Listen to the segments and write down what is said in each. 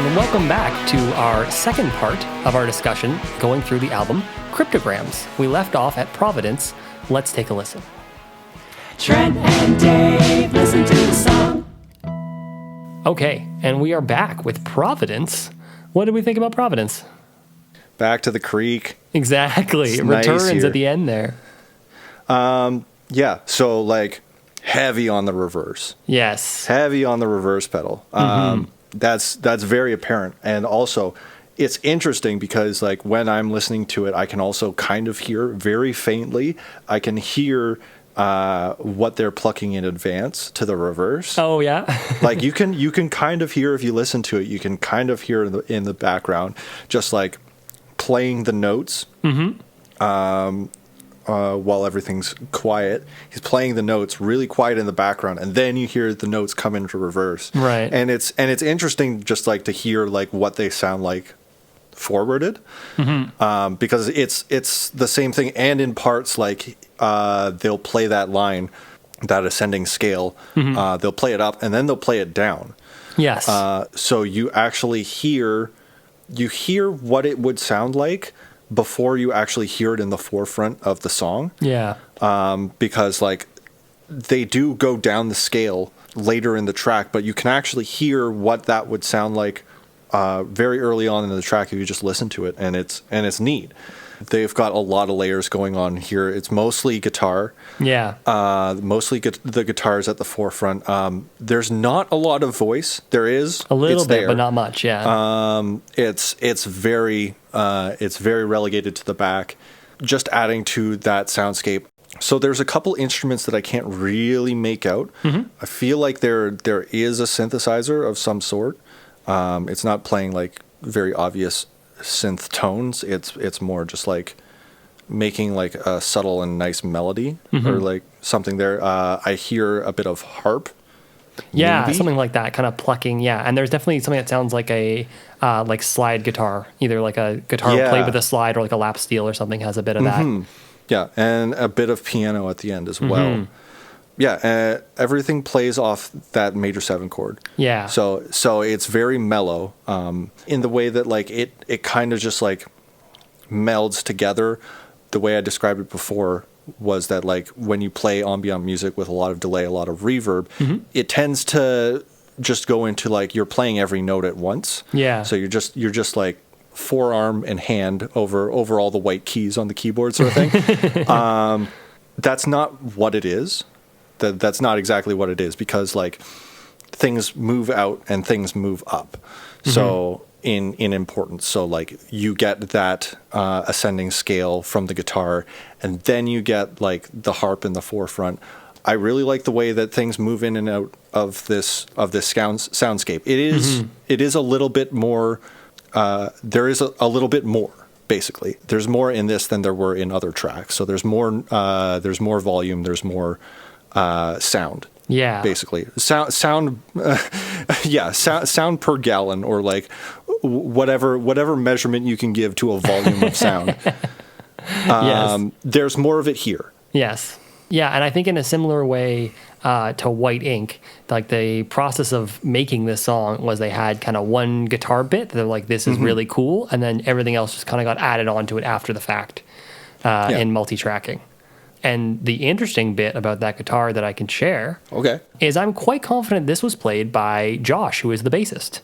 and welcome back to our second part of our discussion going through the album Cryptograms. We left off at Providence. Let's take a listen. Trent and Dave, listen to the song. Okay, and we are back with Providence. What did we think about Providence? Back to the creek. Exactly. It's It nice returns here. at the end there. Yeah, so like heavy on the reverse. Yes. Heavy on the reverse pedal. That's very apparent. And also, it's interesting because like when I'm listening to it, I can also kind of hear very faintly. I can hear what they're plucking in advance to the reverse. Oh, yeah? Like you can kind of hear, if you listen to it, you can kind of hear in the background, just like playing the notes. While everything's quiet, he's playing the notes really quiet in the background, and then you hear the notes come into reverse. Right. And it's interesting just like to hear like what they sound like forwarded, because it's the same thing, and in parts like they'll play that line, that ascending scale. They'll play it up and then they'll play it down. Yes. So you actually hear what it would sound like before you actually hear it in the forefront of the song. Yeah. Because like they do go down the scale later in the track, but you can actually hear what that would sound like very early on in the track if you just listen to it, and it's neat. They've got a lot of layers going on here. It's mostly guitar. Yeah. Mostly the guitars at the forefront. There's not a lot of voice. There is A little it's bit, there. but not much, yeah. It's very relegated to the back, just adding to that soundscape. So there's a couple instruments that I can't really make out. I feel like there is a synthesizer of some sort. It's not playing like very obvious synth tones. It's more just like making like a subtle and nice melody or like something there. I hear a bit of harp. Yeah, maybe? something like that, kind of plucking. Yeah, and there's definitely something that sounds like a like slide guitar, either like a guitar Yeah. played with a slide or like a lap steel or something has a bit of that. Yeah, and a bit of piano at the end as well. Yeah, everything plays off that major 7 chord. Yeah. So it's very mellow in the way that like it kind of just like melds together. The way I described it before was that like when you play ambient music with a lot of delay, a lot of reverb, it tends to just go into like you're playing every note at once. Yeah. So you're just like forearm and hand over all the white keys on the keyboard sort of thing. That's not what it is. That's not exactly what it is, because like things move out and things move up. So in importance, so like you get that ascending scale from the guitar, and then you get like the harp in the forefront. I really like the way that things move in and out of this soundscape. It is a little bit more. There is a little bit more. Basically, there's more in this than there were in other tracks. So there's more volume. There's more sound. Yeah. Basically, sound per gallon, or like whatever measurement you can give to a volume of sound. Yes. There's more of it here. Yes. Yeah, and I think in a similar way to White Ink, like the process of making this song was they had kind of one guitar bit. They're like, this is really cool, and then everything else just kind of got added onto it after the fact in multi-tracking. And the interesting bit about that guitar that I can share is I'm quite confident this was played by Josh, who is the bassist.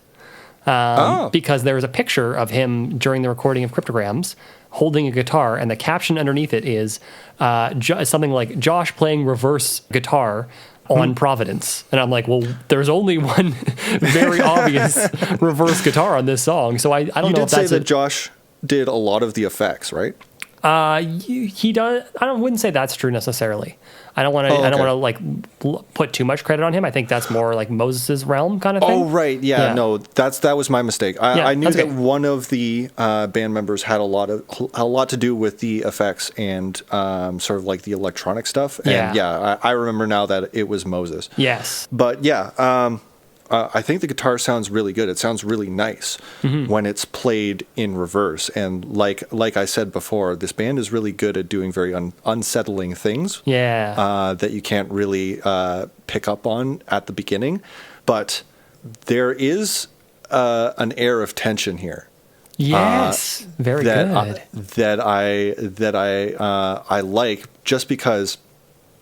Because there was a picture of him during the recording of Cryptograms holding a guitar, and the caption underneath it is something like Josh playing reverse guitar on Providence. And I'm like, well, there's only one very obvious reverse guitar on this song. So I don't know if that's... You did say that Josh did a lot of the effects, right? He does. Wouldn't say that's true necessarily. I don't want to. I don't want to like put too much credit on him. I think that's more like Moses's realm kind of thing. Oh right, yeah. No, that was my mistake. I knew that one of the band members had a lot to do with the effects and sort of like the electronic stuff. And I remember now that it was Moses. Yes. But yeah. I think the guitar sounds really good. It sounds really nice when it's played in reverse. And like I said before, this band is really good at doing very unsettling things. Yeah. That you can't really pick up on at the beginning. But there is an air of tension here. Yes, very good. That I like, just because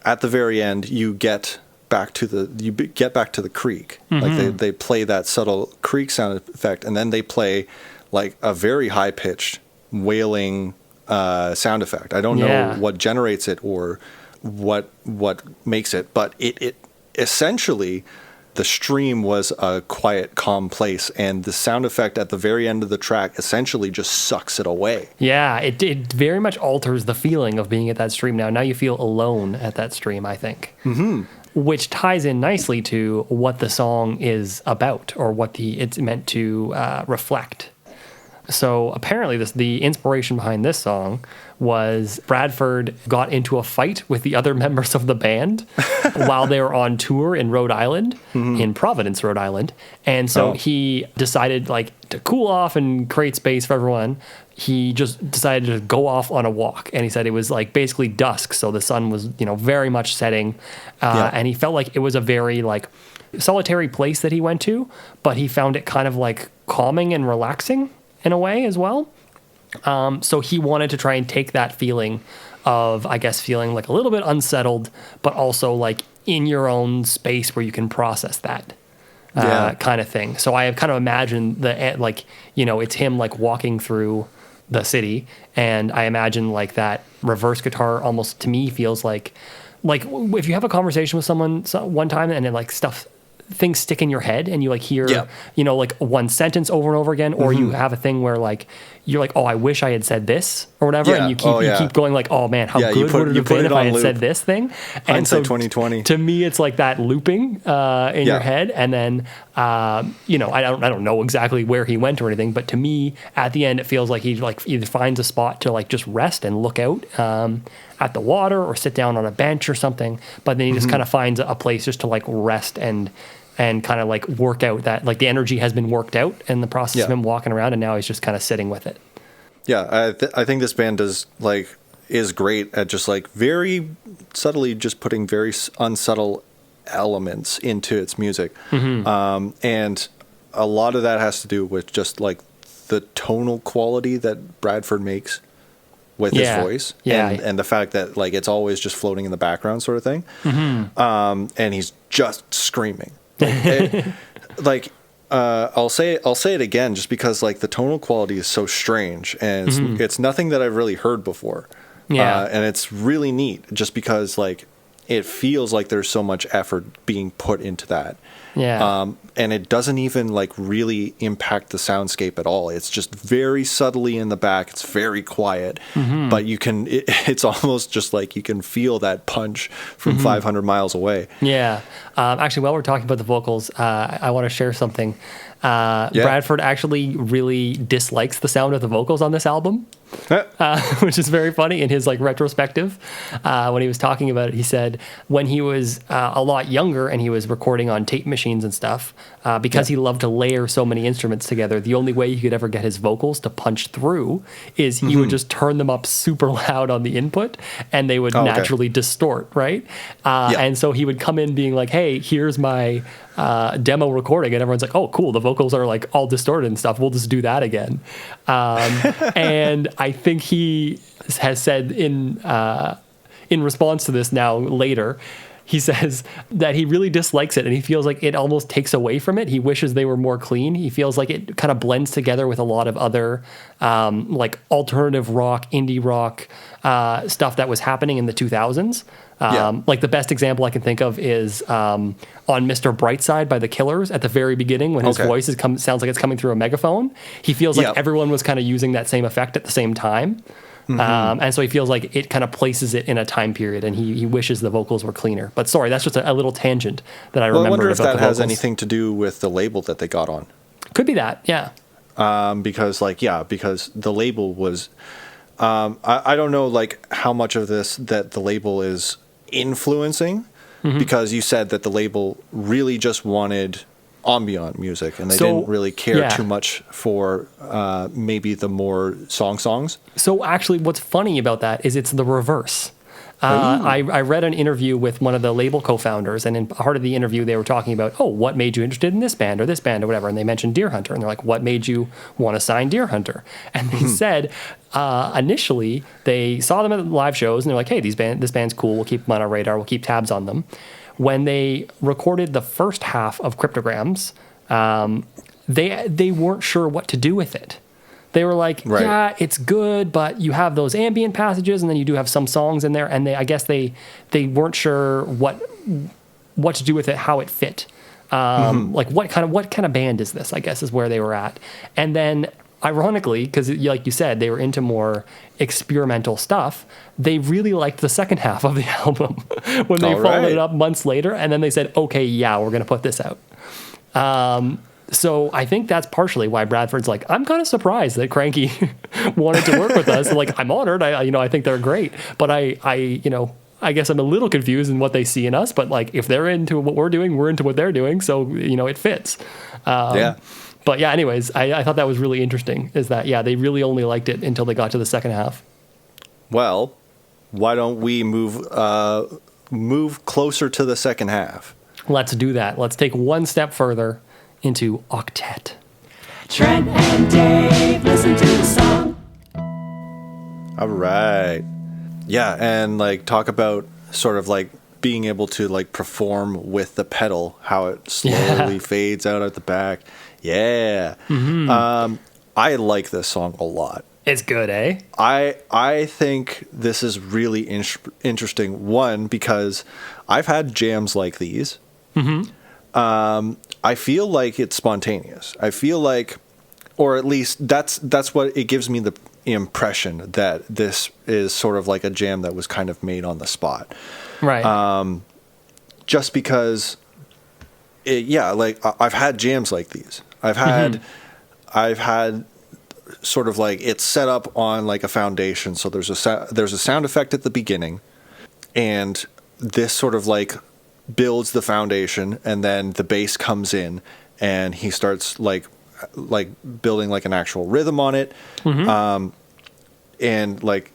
at the very end you get back to the creek. Like they play that subtle creek sound effect, and then they play like a very high pitched wailing sound effect. I don't know what generates it or what makes it, but it essentially, the stream was a quiet, calm place, and the sound effect at the very end of the track essentially just sucks it away. Yeah, it very much alters the feeling of being at that stream. Now you feel alone at that stream, I think. Mm-hmm. Which ties in nicely to what the song is about, or what it's meant to reflect. So apparently the inspiration behind this song was Bradford got into a fight with the other members of the band while they were on tour in Rhode Island, in Providence, Rhode Island. And so he decided, like, to cool off and create space for everyone, he just decided to go off on a walk. And he said it was like basically dusk, so the sun was, very much setting. And he felt like it was a very like solitary place that he went to, but he found it kind of like calming and relaxing in a way as well. So he wanted to try and take that feeling of, I guess, feeling like a little bit unsettled, but also like in your own space where you can process that kind of thing. So I have kind of imagined it's him like walking through the city, and I imagine like that reverse guitar almost to me feels like if you have a conversation with someone one time and it like things stick in your head and you like hear, like one sentence over and over again, or you have a thing where like, you're like, oh, I wish I had said this or whatever. And you keep going like, oh man, how good would it have been if I had said this thing? And so 2020. To me, it's like that looping in your head. And then, I don't know exactly where he went or anything, but to me at the end, it feels like he like either finds a spot to like just rest and look out at the water, or sit down on a bench or something. But then he just kind of finds a place just to like rest and kind of like work out that, like, the energy has been worked out in the process of him walking around, and now he's just kind of sitting with it. Yeah, I think this band is great at just like very subtly just putting very unsubtle elements into its music. And a lot of that has to do with just like the tonal quality that Bradford makes with his voice, and the fact that like it's always just floating in the background sort of thing. And he's just screaming. I'll say it again, just because like the tonal quality is so strange, and it's nothing that I've really heard before. And it's really neat, just because like it feels like there's so much effort being put into that. And it doesn't even like really impact the soundscape at all. It's just very subtly in the back. It's very quiet, but it's almost just like you can feel that punch from 500 miles away. Actually, while we're talking about the vocals, I want to share something. Bradford actually really dislikes the sound of the vocals on this album, which is very funny in his like retrospective. When he was talking about it, he said when he was a lot younger and he was recording on tape machines and stuff, because he loved to layer so many instruments together, the only way he could ever get his vocals to punch through is he would just turn them up super loud on the input, and they would naturally distort, right? And so he would come in being like, hey, here's my demo recording, and everyone's like, oh cool, the vocals are like all distorted and stuff, we'll just do that again. And I think he has said in response to this now later, he says that he really dislikes it, and he feels like it almost takes away from it. He wishes they were more clean. He feels like it kind of blends together with a lot of other like alternative rock, indie rock stuff that was happening in the 2000s. Like the best example I can think of is on Mr. Brightside by The Killers at the very beginning, when his voice sounds like it's coming through a megaphone. He feels like everyone was kind of using that same effect at the same time. And so he feels like it kind of places it in a time period, and he wishes the vocals were cleaner. But sorry, that's just a little tangent that I remember. I wonder if about that has anything to do with the label that they got on. Could be that, yeah. Because the label was, I don't know like how much of this that the label is influencing, because you said that the label really just wanted ambient music, and they didn't really care too much for maybe the more songs. So actually what's funny about that is it's the reverse. I read an interview with one of the label co-founders, and in part of the interview, they were talking about, what made you interested in this band or whatever, and they mentioned Deerhunter, and they're like, what made you want to sign Deerhunter? And they said, initially, they saw them at live shows, and they're like, hey, this band's cool, we'll keep them on our radar, we'll keep tabs on them. When they recorded the first half of Cryptograms, they weren't sure what to do with it. They were like, yeah, it's good, but you have those ambient passages, and then you do have some songs in there, and I guess they weren't sure what to do with it, how it fit. Like what kind of band is this, I guess, is where they were at. And then ironically, because like you said, they were into more experimental stuff, they really liked the second half of the album when they followed it up months later, and then they said, okay, yeah, we're going to put this out. So I think that's partially why Bradford's like, I'm kind of surprised that Cranky wanted to work with us. Like, I'm honored. I think they're great, but I guess I'm a little confused in what they see in us, but like, if they're into what we're doing, we're into what they're doing. So, it fits. But yeah, anyways, I thought that was really interesting, is that, they really only liked it until they got to the second half. Well, why don't we move closer to the second half? Let's do that. Let's take one step further into octet. Trent and Dave, listen to the song. All right. Yeah, and like talk about sort of like being able to like perform with the pedal, how it slowly fades out at the back. Yeah. I like this song a lot. It's good, eh? I think this is really interesting. One, because I've had jams like these. I feel like it's spontaneous. I feel like, or at least that's what it gives me the impression, that this is sort of like a jam that was kind of made on the spot. Right. Just because, like I've had jams like these. I've had sort of like it's set up on like a foundation. So there's a sound effect at the beginning, and this sort of like builds the foundation, and then the bass comes in and he starts like building like an actual rhythm on it. And like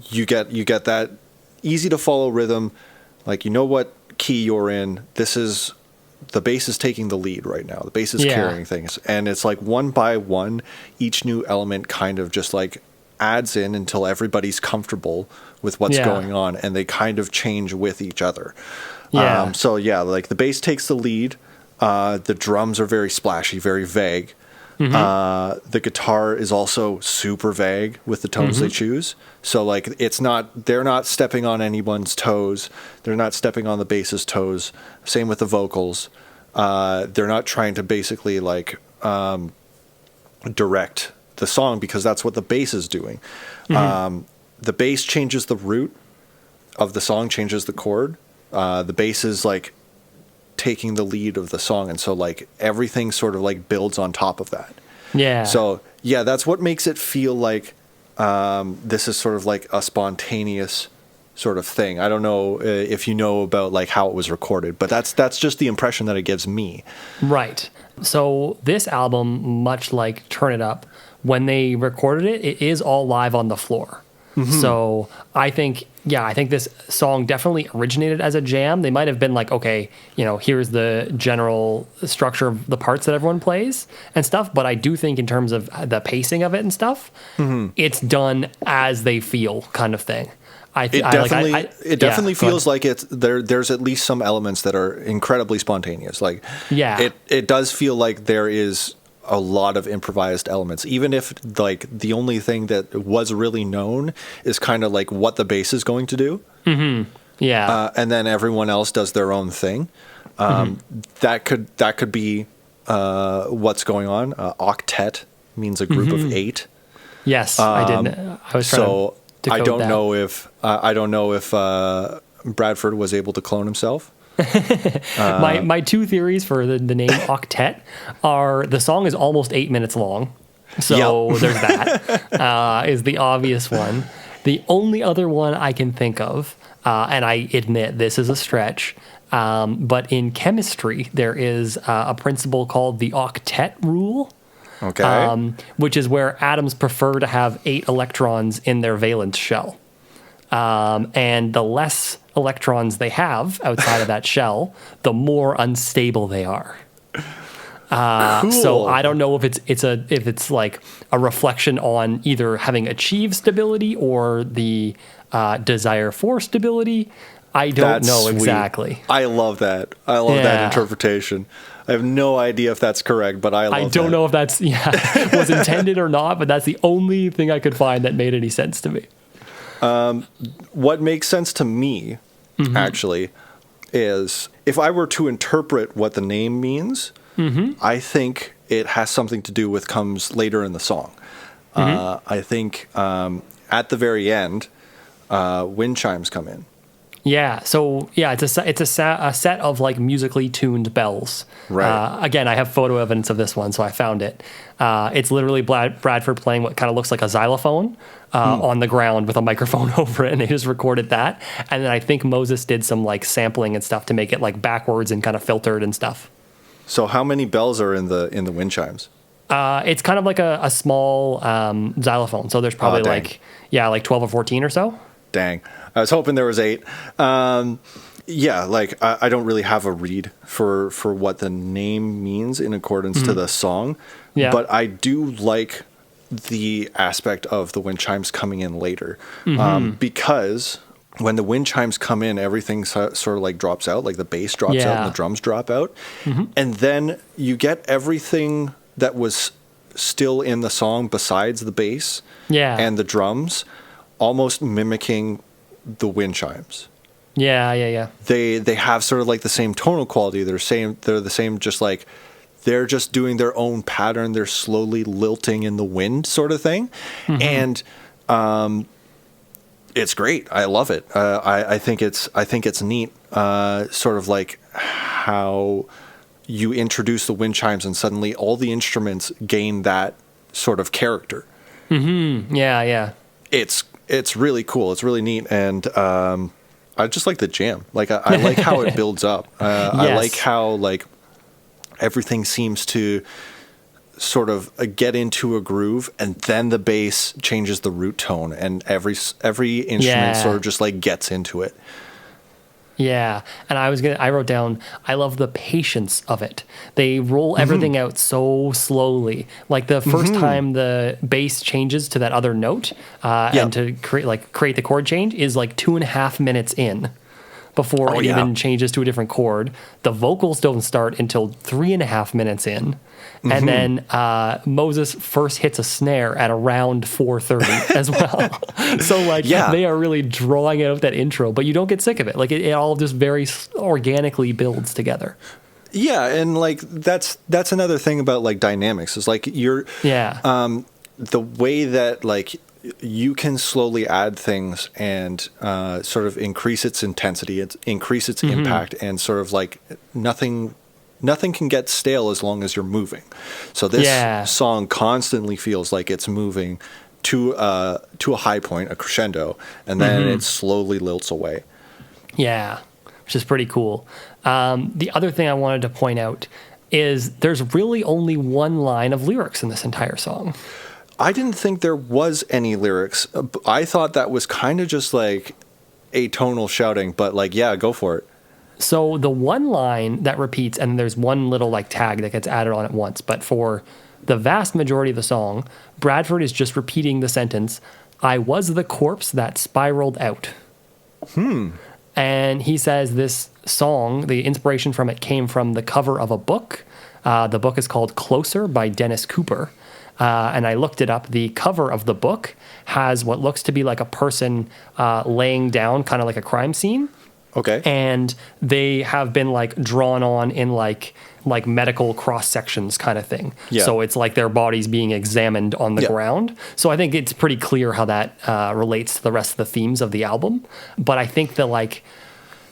you get that easy to follow rhythm, like what key you're in. The bass is taking the lead right now. The bass is carrying things, and it's like one by one, each new element kind of just like adds in until everybody's comfortable with what's going on, and they kind of change with each other. Like the bass takes the lead. The drums are very splashy, very vague. The guitar is also super vague with the tones they choose. So like they're not stepping on anyone's toes. They're not stepping on the bass's toes. Same with the vocals. They're not trying to basically like direct the song, because that's what the bass is doing. The bass changes the root of the song, changes the chord. The bass is like taking the lead of the song, and so like everything sort of like builds on top of that. So that's what makes it feel like this is sort of like a spontaneous sort of thing. I don't know if you know about like how it was recorded, but that's just the impression that it gives me. Right. So this album, much like Turn It Up, when they recorded it, it is all live on the floor. So I think this song definitely originated as a jam. They might have been like, okay, here's the general structure of the parts that everyone plays and stuff. But I do think in terms of the pacing of it and stuff, it's done as they feel, kind of thing. It definitely feels like it's there. There's at least some elements that are incredibly spontaneous. Like, it does feel like there is a lot of improvised elements, even if like the only thing that was really known is kind of like what the bass is going to do. And then everyone else does their own thing. That could be what's going on. Octet means a group of 8. Yes, I didn't. I was trying to I don't know if Bradford was able to clone himself. My two theories for the name Octet are: the song is almost 8 minutes long, so there's that is the obvious one. The only other one I can think of, and I admit this is a stretch, but in chemistry there is a principle called the octet rule. Which is where atoms prefer to have 8 electrons in their valence shell. And the less electrons they have outside of that shell, the more unstable they are. Cool. So I don't know if it's like a reflection on either having achieved stability or the desire for stability. I don't know sweet. Exactly. I love that. I love that interpretation. I have no idea if that's correct, but I don't know if that's was intended or not, but that's the only thing I could find that made any sense to me. What makes sense to me, actually, is if I were to interpret what the name means, I think it has something to do with comes later in the song. I think at the very end, wind chimes come in. Yeah, so it's a set of like musically tuned bells. Right. Again, I have photo evidence of this one, so I found it. It's literally Bradford playing what kind of looks like a xylophone on the ground with a microphone over it, and they just recorded that. And then I think Moses did some like sampling and stuff to make it like backwards and kind of filtered and stuff. So how many bells are in the wind chimes? It's kind of like a small xylophone, so there's probably like 12 or 14 or so. Dang. I was hoping there was 8. I don't really have a read for what the name means in accordance to the song. Yeah. But I do like the aspect of the wind chimes coming in later. Because when the wind chimes come in, everything sort of like drops out, like the bass drops out and the drums drop out. And then you get everything that was still in the song besides the bass and the drums almost mimicking the wind chimes. Yeah. They have sort of like the same tonal quality. They're the same, just like they're just doing their own pattern. They're slowly lilting in the wind sort of thing. And it's great. I love it. I think it's neat. Sort of like how you introduce the wind chimes and suddenly all the instruments gain that sort of character. Yeah. It's really cool. It's really neat. And I just like the jam. Like I like how it builds up. I like how like everything seems to sort of get into a groove, and then the bass changes the root tone, and every instrument sort of just like gets into it. Yeah. And I wrote down, I love the patience of it. They roll everything out so slowly. Like the first time the bass changes to that other note, and to create the chord change is like 2.5 minutes in before it even changes to a different chord. The vocals don't start until 3.5 minutes in. And then Moses first hits a snare at around 4:30 as well. So they are really drawing out that intro, but you don't get sick of it. Like it all just very organically builds together. Yeah, and like that's another thing about like dynamics is like the way that like you can slowly add things and sort of increase its intensity, increase its impact, and sort of like nothing can get stale as long as you're moving. So this song constantly feels like it's moving to a high point, a crescendo, and then it slowly lilts away. Yeah, which is pretty cool. The other thing I wanted to point out is there's really only one line of lyrics in this entire song. I didn't think there was any lyrics. I thought that was kind of just like atonal shouting, but like, yeah, go for it. So the one line that repeats, and there's one little like tag that gets added on at once, but for the vast majority of the song, Bradford is just repeating the sentence, "I was the corpse that spiraled out." And he says this song, the inspiration from it came from the cover of a book. The book is called Closer by Dennis Cooper. And I looked it up. The cover of the book has what looks to be like a person laying down, kind of like a crime scene. Okay. And they have been like drawn on in like medical cross sections kind of thing. Yeah. So it's like their bodies being examined on the ground. So I think it's pretty clear how that relates to the rest of the themes of the album. But I think the like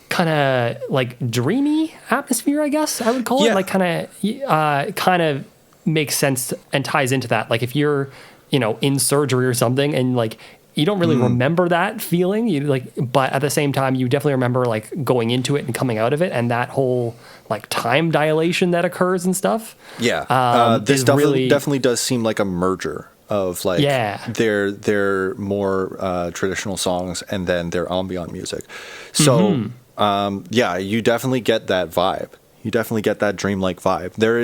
kind of like dreamy atmosphere, I guess I would call it, like kind of makes sense and ties into that. Like if you're, in surgery or something and like you don't really remember that feeling, but at the same time, you definitely remember like going into it and coming out of it, and that whole like time dilation that occurs and stuff. Yeah, this definitely does seem like a merger of like Yeah. their more traditional songs and then their ambient music. So you definitely get that vibe. You definitely get that dreamlike vibe. There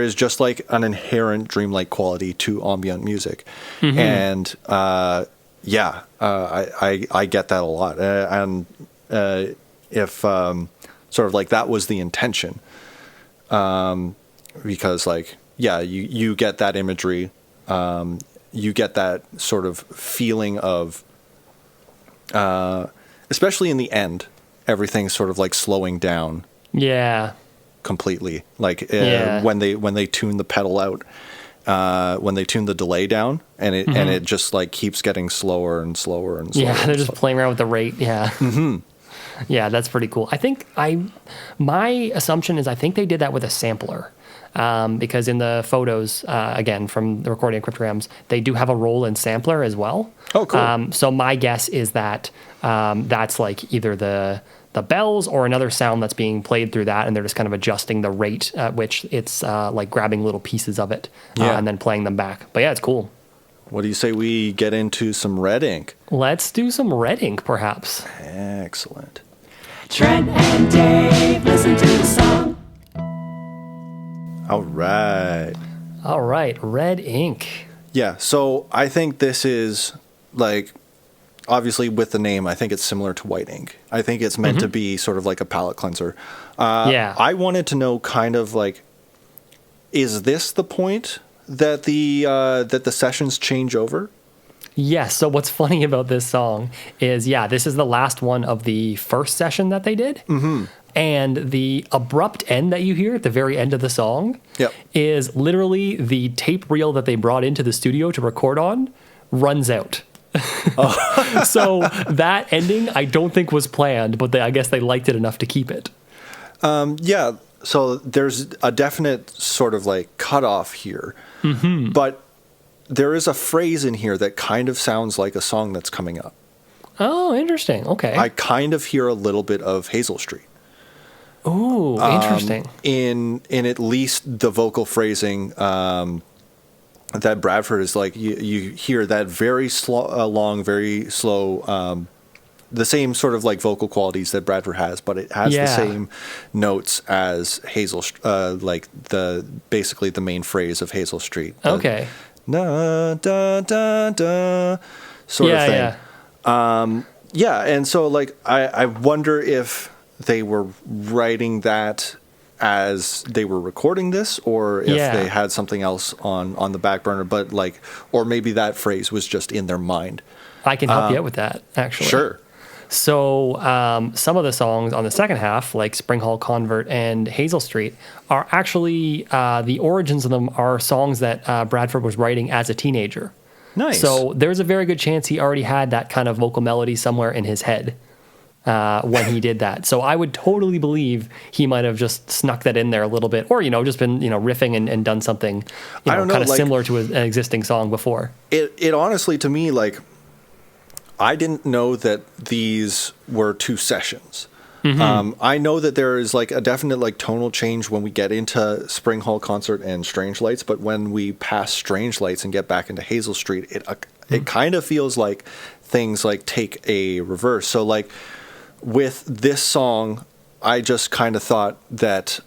is just like an inherent dreamlike quality to ambient music, and I get that a lot. And if sort of like that was the intention, because like you get that imagery, you get that sort of feeling of, especially in the end, everything's sort of like slowing down. Yeah. Completely, like when they tune the pedal out, when they tune the delay down, and it just like keeps getting slower and slower and slower. Yeah, they're just playing around with the rate. Yeah. Yeah, that's pretty cool. I think my assumption is I think they did that with a sampler, because in the photos, again from the recording of Cryptograms, they do have a Roland sampler as well. Oh, cool. So my guess is that that's like either the bells or another sound that's being played through that, and they're just kind of adjusting the rate at which it's like grabbing little pieces of it and then playing them back. But yeah, it's cool. What do you say we get into some red ink? Let's do some red ink, perhaps. Excellent. Trent and Dave, listen to the song. All right. All right, red ink. Yeah, so I think this is like, obviously with the name, I think it's similar to white ink. I think it's meant to be sort of like a palette cleanser. I wanted to know kind of like, is this the point that the sessions change over? Yes. So what's funny about this song is, this is the last one of the first session that they did. And the abrupt end that you hear at the very end of the song is literally the tape reel that they brought into the studio to record on runs out. So that ending I don't think was planned, but I guess they liked it enough to keep it. So there's a definite sort of like cutoff here, but there is a phrase in here that kind of sounds like a song that's coming up. Oh, interesting. Okay. I kind of hear a little bit of Hazel Street. Oh, interesting. In at least the vocal phrasing, that Bradford is like, you hear that very long, very slow, the same sort of like vocal qualities that Bradford has, but it has the same notes as Hazel, like basically the main phrase of Hazel Street. Okay. Da, da, da, da, sort of thing. And so like I wonder if they were writing that as they were recording this, or if they had something else on the back burner, but like, or maybe that phrase was just in their mind. I can help you out with that, actually. Sure. So some of the songs on the second half, like Spring Hall Convert and Hazel Street, are actually, the origins of them are songs that Bradford was writing as a teenager. Nice. So there's a very good chance he already had that kind of vocal melody somewhere in his head when he did that. So I would totally believe he might have just snuck that in there a little bit, or, just been, riffing and done something, kind of similar to an existing song before. It honestly, to me, like, I didn't know that these were two sessions. I know that there is like a definite like tonal change when we get into Spring Hall Concert and Strange Lights, but when we pass Strange Lights and get back into Hazel Street, it kind of feels like things like take a reverse. So like with this song, I just kind of thought that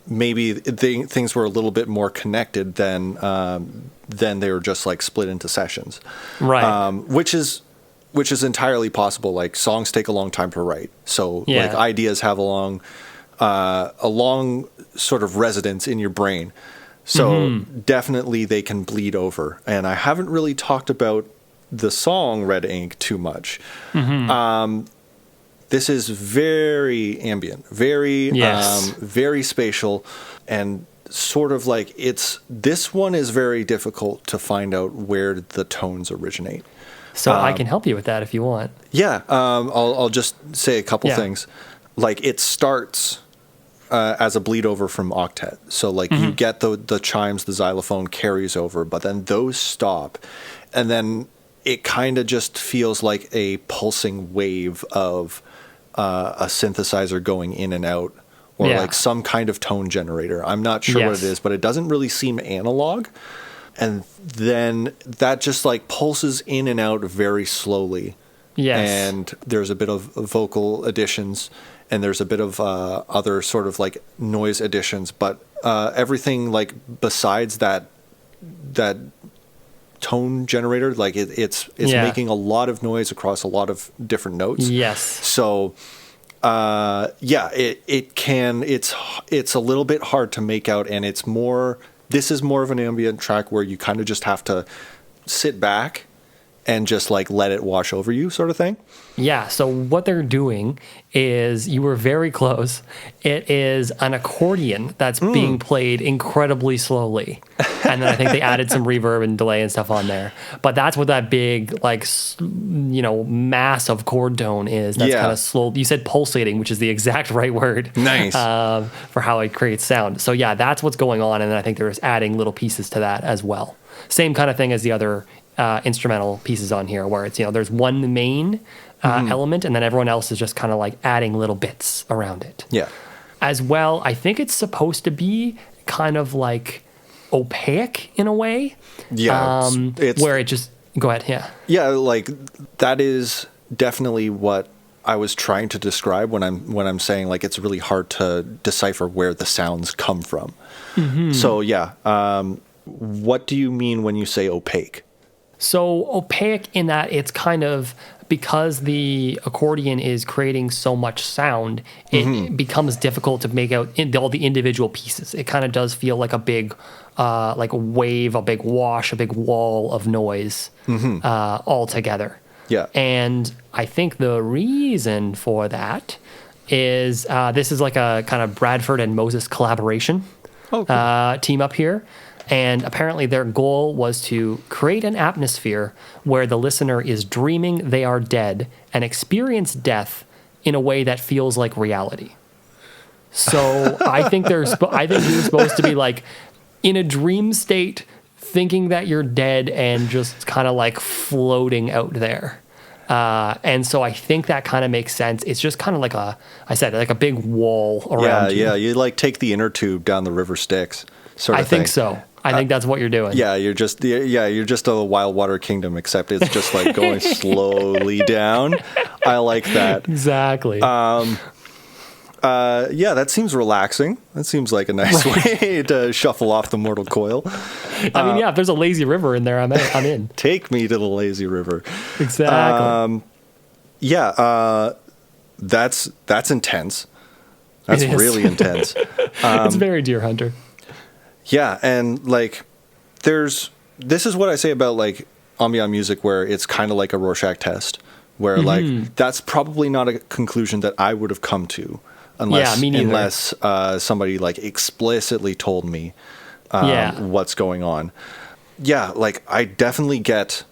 maybe things were a little bit more connected than they were just like split into sessions, right? Which is entirely possible. Like songs take a long time to write, so like ideas have a long sort of residence in your brain. So definitely they can bleed over. And I haven't really talked about the song Red Ink too much. This is very ambient, very very spatial, and sort of like this one is very difficult to find out where the tones originate. So I can help you with that if you want. Yeah, I'll just say a couple things. Like it starts as a bleed over from octet. So like you get the chimes, the xylophone carries over, but then those stop, and then it kind of just feels like a pulsing wave of a synthesizer going in and out, or like some kind of tone generator. I'm not sure what it is, but it doesn't really seem analog. and then that just like pulses in and out very slowly. Yes. And there's a bit of vocal additions, and there's a bit of other sort of like noise additions, but everything like besides that tone generator, like it's making a lot of noise across a lot of different notes. Yes. So it's a little bit hard to make out, and this is more of an ambient track where you kind of just have to sit back and just like let it wash over you, sort of thing. Yeah, so what they're doing is, you were very close. It is an accordion that's being played incredibly slowly. And then I think they added some reverb and delay and stuff on there. But that's what that big, like, mass of chord tone is. That's kind of slow. You said pulsating, which is the exact right word. Nice. For how it creates sound. So yeah, that's what's going on. And then I think they're just adding little pieces to that as well. Same kind of thing as the other instrumental pieces on here, where it's, there's one main element, and then everyone else is just kind of like adding little bits around it. Yeah. As well, I think it's supposed to be kind of like opaque in a way. Yeah. It's where it just, go ahead. Yeah. Yeah. Like that is definitely what I was trying to describe when I'm saying like it's really hard to decipher where the sounds come from. Mm-hmm. So yeah. What do you mean when you say opaque? So opaque in that it's kind of, because the accordion is creating so much sound, it becomes difficult to make out all the individual pieces. It kind of does feel like a big, like a wave, a big wash, a big wall of noise all together. Yeah. And I think the reason for that is this is like a kind of Bradford and Moses collaboration team up here. And apparently their goal was to create an atmosphere where the listener is dreaming they are dead and experience death in a way that feels like reality. So I think you're supposed to be like in a dream state, thinking that you're dead and just kind of like floating out there. And so I think that kind of makes sense. It's just kind of like like a big wall around you. Yeah, you like take the inner tube down the river Styx sort of thing. I think so. I think that's what you're doing. Yeah, you're just a wild water kingdom, except it's just like going slowly down. I like that. Exactly. Yeah, that seems relaxing. That seems like a nice way to shuffle off the mortal coil. I mean, yeah, if there's a lazy river in there, I'm in. Take me to the lazy river. Exactly. That's intense. That's really intense. It's very Deerhunter. Yeah, and like this is what I say about like ambient music, where it's kind of like a Rorschach test, where like that's probably not a conclusion that I would have come to unless somebody like explicitly told me what's going on. Yeah, like I definitely get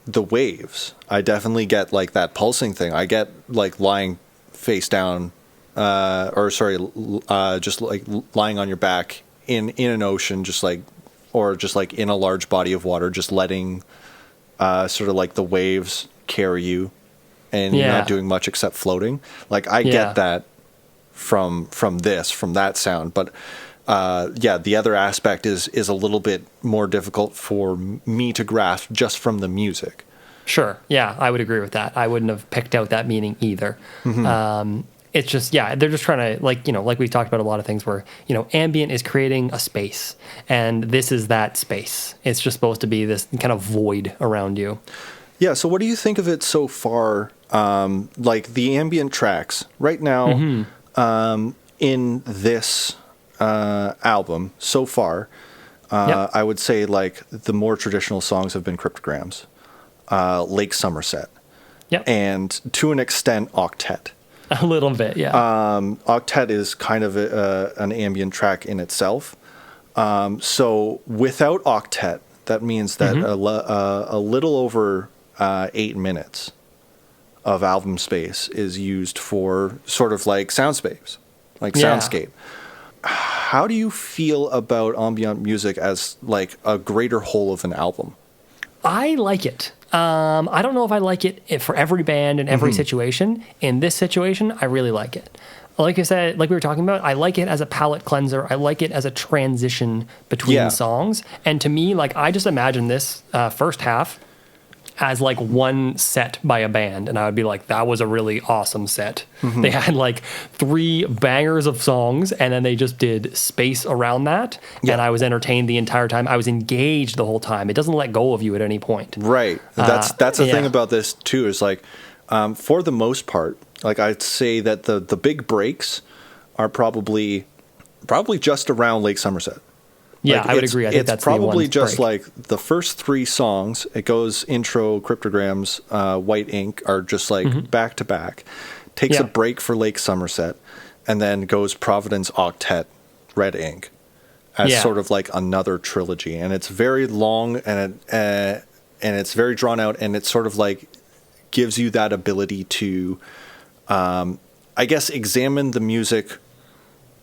the waves. I definitely get like that pulsing thing. I get like lying face down, just like lying on your back in an ocean, just like in a large body of water, just letting sort of like the waves carry you, and you're not doing much except floating. Like I get that from that sound, but the other aspect is a little bit more difficult for me to grasp just from the music. Sure. Yeah, I would agree with that. I wouldn't have picked out that meaning either. It's just, they're just trying to, like we talked about a lot of things where, ambient is creating a space, and this is that space. It's just supposed to be this kind of void around you. Yeah, so what do you think of it so far? Like the ambient tracks right now in this album so far, I would say like the more traditional songs have been Cryptograms, Lake Somerset, and to an extent Octet. A little bit, yeah. Octet is kind of an ambient track in itself. So without Octet, that means that a little over 8 minutes of album space is used for sort of like soundscapes, like soundscape. How do you feel about ambient music as like a greater whole of an album? I like it. I don't know if I like it for every band and every situation. In this situation, I really like it. like I said, like we were talking about, I like it as a palate cleanser. I like it as a transition between songs. And to me, like, I just imagine this first half as like one set by a band, and I would be like, that was a really awesome set. They had like 3 bangers of songs, and then they just did space around that, and I was entertained the entire time. I was engaged the whole time. It doesn't let go of you at any point. Right. That's the thing about this too, is like, for the most part, like, I'd say that the big breaks are probably just around Lake Somerset. Yeah, like, I would agree. I think that's probably the just break. like the first 3 songs. It goes intro, Cryptograms, White Ink are just like back to back. Takes a break for Lake Somerset, and then goes Providence Octet, Red Ink, as sort of like another trilogy. And it's very long, and it's very drawn out, and it sort of like gives you that ability to, I guess, examine the music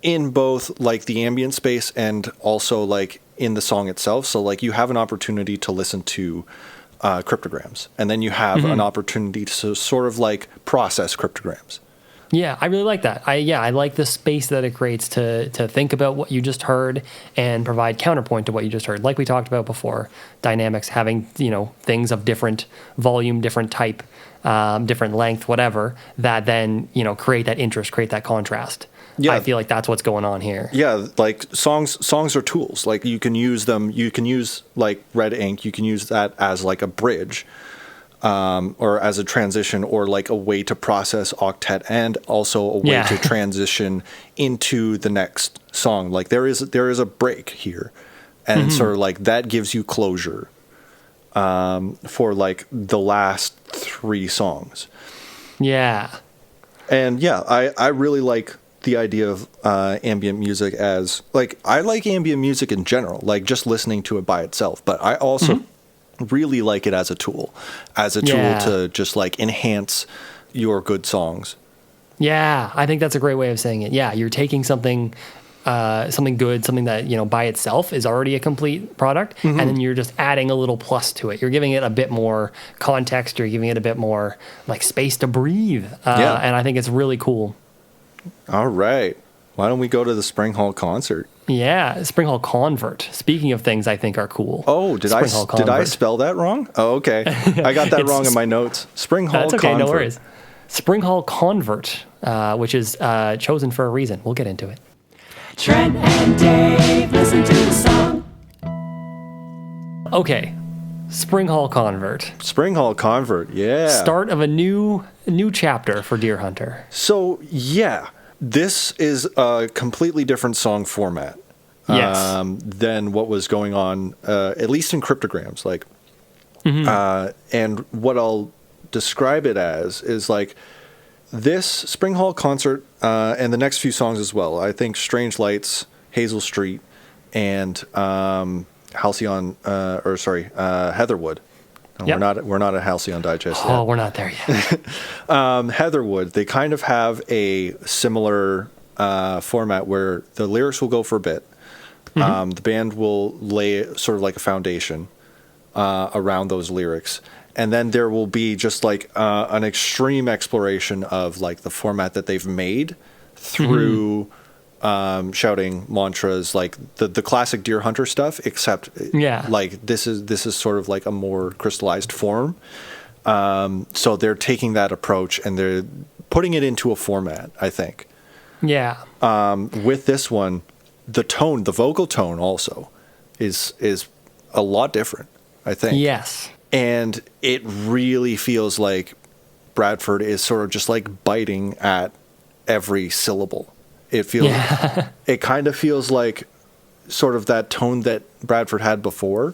in both like the ambient space and also like in the song itself. So like you have an opportunity to listen to cryptograms, and then you have an opportunity to sort of like process cryptograms. Yeah, I really like that. I like the space that it creates to think about what you just heard and provide counterpoint to what you just heard. Like we talked about before, dynamics, having, things of different volume, different type, different length, whatever, that then, create that interest, create that contrast. Yeah. I feel like that's what's going on here. Yeah, like songs are tools. Like you can use them. You can use like Red Ink. You can use that as like a bridge, or as a transition, or like a way to process octet, and also a way to transition into the next song. Like there is a break here, and sort of like that gives you closure for like the last 3 songs. Yeah, and I really like the idea of ambient music as like, I like ambient music in general, like just listening to it by itself, but I also really like it as a tool to just like enhance your good songs. Yeah, I think that's a great way of saying it. Yeah, you're taking something good, something that, by itself is already a complete product, and then you're just adding a little plus to it. You're giving it a bit more context, you're giving it a bit more like space to breathe. And I think it's really cool. All right. Why don't we go to the Spring Hall concert? Yeah, Spring Hall Convert. Speaking of things I think are cool. Oh, did I spell that wrong? Oh, okay. I got that wrong in my notes. Spring Hall Convert. That's okay, no worries. Spring Hall Convert, which is chosen for a reason. We'll get into it. Trent and Dave, listen to the song. Okay. Spring Hall Convert. Spring Hall Convert, yeah. Start of a new chapter for Deerhunter. So, yeah, this is a completely different song format than what was going on, at least in Cryptograms. Like, and what I'll describe it as is like this Spring Hall concert, and the next few songs as well. I think Strange Lights, Hazel Street, and Heatherwood. No, we're not at Halcyon Digest yet. Oh, we're not there yet. Heatherwood, they kind of have a similar format where the lyrics will go for a bit. The band will lay sort of like a foundation around those lyrics. And then there will be just like an extreme exploration of like the format that they've made through shouting mantras, like the classic Deerhunter stuff, except like this is sort of like a more crystallized form. So they're taking that approach and they're putting it into a format, I think. Yeah. With this one, the vocal tone also is a lot different, I think. Yes. And it really feels like Bradford is sort of just like biting at every syllable. It feels, it kind of feels like sort of that tone that Bradford had before,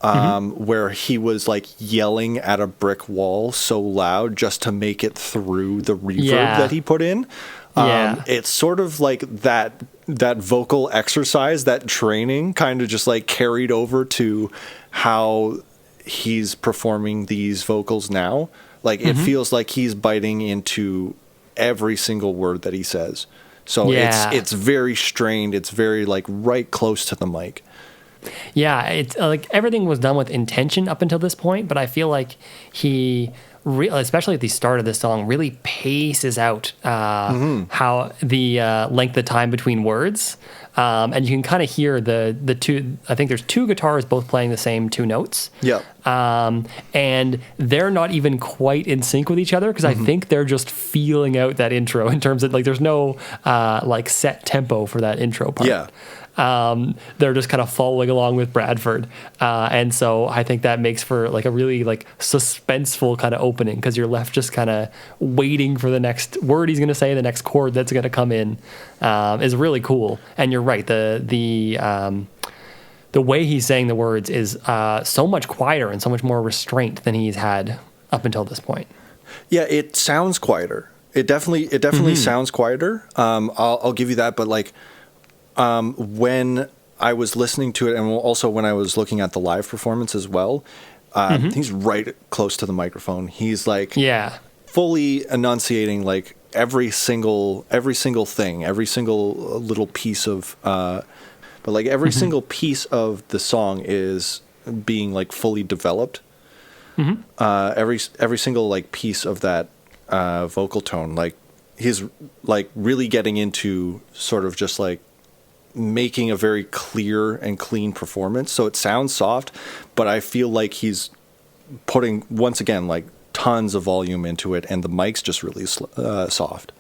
where he was like yelling at a brick wall so loud just to make it through the reverb that he put in. It's sort of like that vocal exercise, that training kind of just like carried over to how he's performing these vocals now. Like it feels like he's biting into every single word that he says. So it's very strained. It's very like right close to the mic. Yeah, it's like everything was done with intention up until this point, but I feel like he especially at the start of this song, really paces out how the length of time between words. And you can kind of hear the two, I think there's two guitars both playing the same two notes. Yeah. And they're not even quite in sync with each other because I think they're just feeling out that intro in terms of like there's no like set tempo for that intro part. Yeah. They're just kind of following along with Bradford. And so I think that makes for like a really like suspenseful kind of opening because you're left just kind of waiting for the next word he's going to say, the next chord that's going to come in is really cool. And you're right. The way he's saying the words is so much quieter and so much more restraint than he's had up until this point. Yeah, it sounds quieter. It definitely sounds quieter. I'll give you that. But like when I was listening to it, and also when I was looking at the live performance as well, he's right close to the microphone. He's like fully enunciating like every single thing, every single little piece of. But like every single piece of the song is being like fully developed. Every single like piece of that vocal tone, like he's like really getting into sort of just like making a very clear and clean performance. So it sounds soft, but I feel like he's putting once again like tons of volume into it, and the mic's just really soft.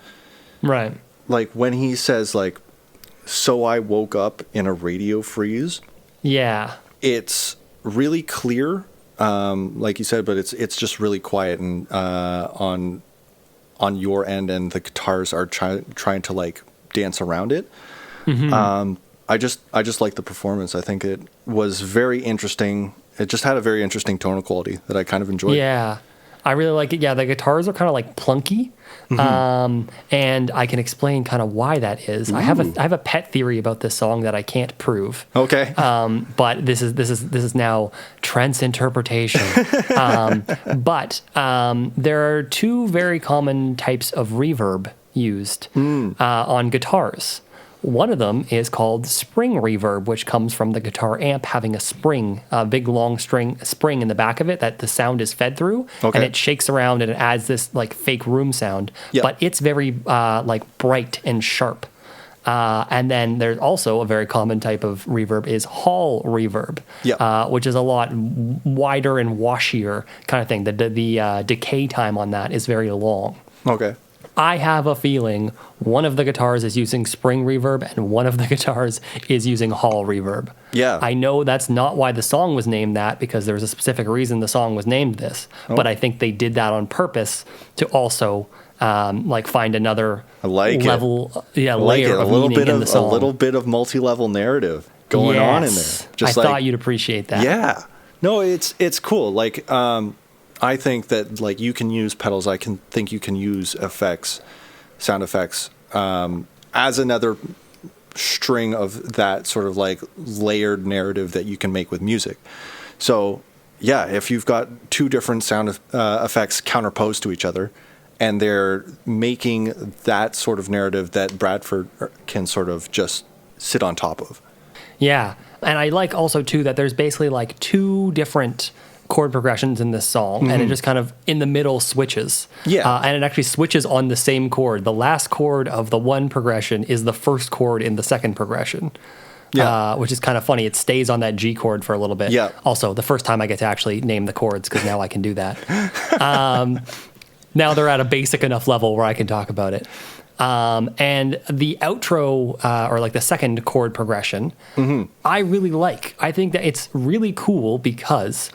Right. Like when he says like, "So I woke up in a radio freeze." Yeah. It's really clear, like you said, but it's just really quiet and on your end, and the guitars are trying to like dance around it. I just like the performance. I think it was very interesting. It just had a very interesting tonal quality that I kind of enjoyed. Yeah. I really like it. Yeah, the guitars are kind of like plunky, and I can explain kind of why that is. I have a pet theory about this song that I can't prove. Okay. But this is now Trent's interpretation. But there are two very common types of reverb used on guitars. One of them is called spring reverb, which comes from the guitar amp having a spring, a big long spring in the back of it that the sound is fed through, and it shakes around and it adds this like fake room sound. Yep. But it's very like bright and sharp. And then there's also a very common type of reverb is hall reverb, which is a lot wider and washier kind of thing. The decay time on that is very long. Okay. I have a feeling one of the guitars is using spring reverb and one of the guitars is using hall reverb. Yeah. I know that's not why the song was named that, because there's a specific reason the song was named this. But I think they did that on purpose to also like find another level, layer of meaning in the song. A little bit of multi-level narrative going on in there. Just I thought you'd appreciate that. Yeah. No, it's cool. Like I think that like you can use pedals. I think you can use effects, sound effects, as another string of that sort of like layered narrative that you can make with music. So yeah, if you've got two different sound effects counterposed to each other, and they're making that sort of narrative that Bradford can sort of just sit on top of. Yeah, and I like also too that there's basically like two different chord progressions in this song, and it just kind of in the middle switches. Yeah. And it actually switches on the same chord. The last chord of the one progression is the first chord in the second progression. Yeah. Which is kind of funny. It stays on that G chord for a little bit. Yeah. Also, the first time I get to actually name the chords, because now I can do that. Now they're at a basic enough level where I can talk about it. And the outro, or like the second chord progression, I really like. I think that it's really cool because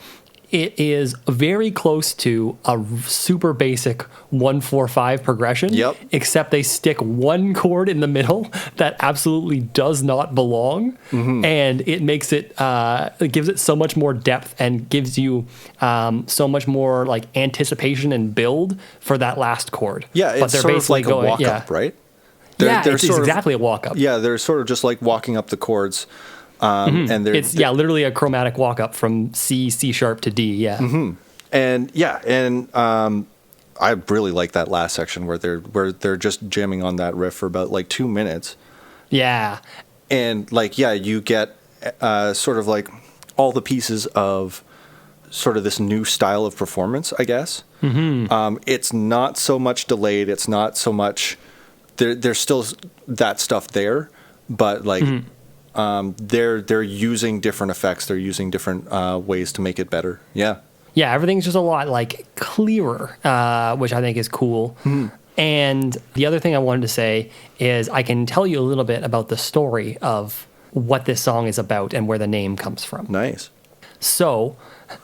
it is very close to a super basic 1-4-5 progression, except they stick one chord in the middle that absolutely does not belong, and it makes it, it gives it so much more depth and gives you so much more like anticipation and build for that last chord. Yeah, it's sort of like a walk-up, right? It's exactly a walk-up. Yeah, they're sort of just like walking up the chords. And it's literally a chromatic walk up from C sharp to D. And I really like that last section where they're just jamming on that riff for about like 2 minutes. Yeah, and like you get sort of like all the pieces of sort of this new style of performance, I guess. It's not so much delayed. It's not so much there's still that stuff there, but like they're using different effects. They're using different ways to make it better. Yeah. Yeah, everything's just a lot like clearer, which I think is cool. And the other thing I wanted to say is I can tell you a little bit about the story of what this song is about and where the name comes from. Nice. So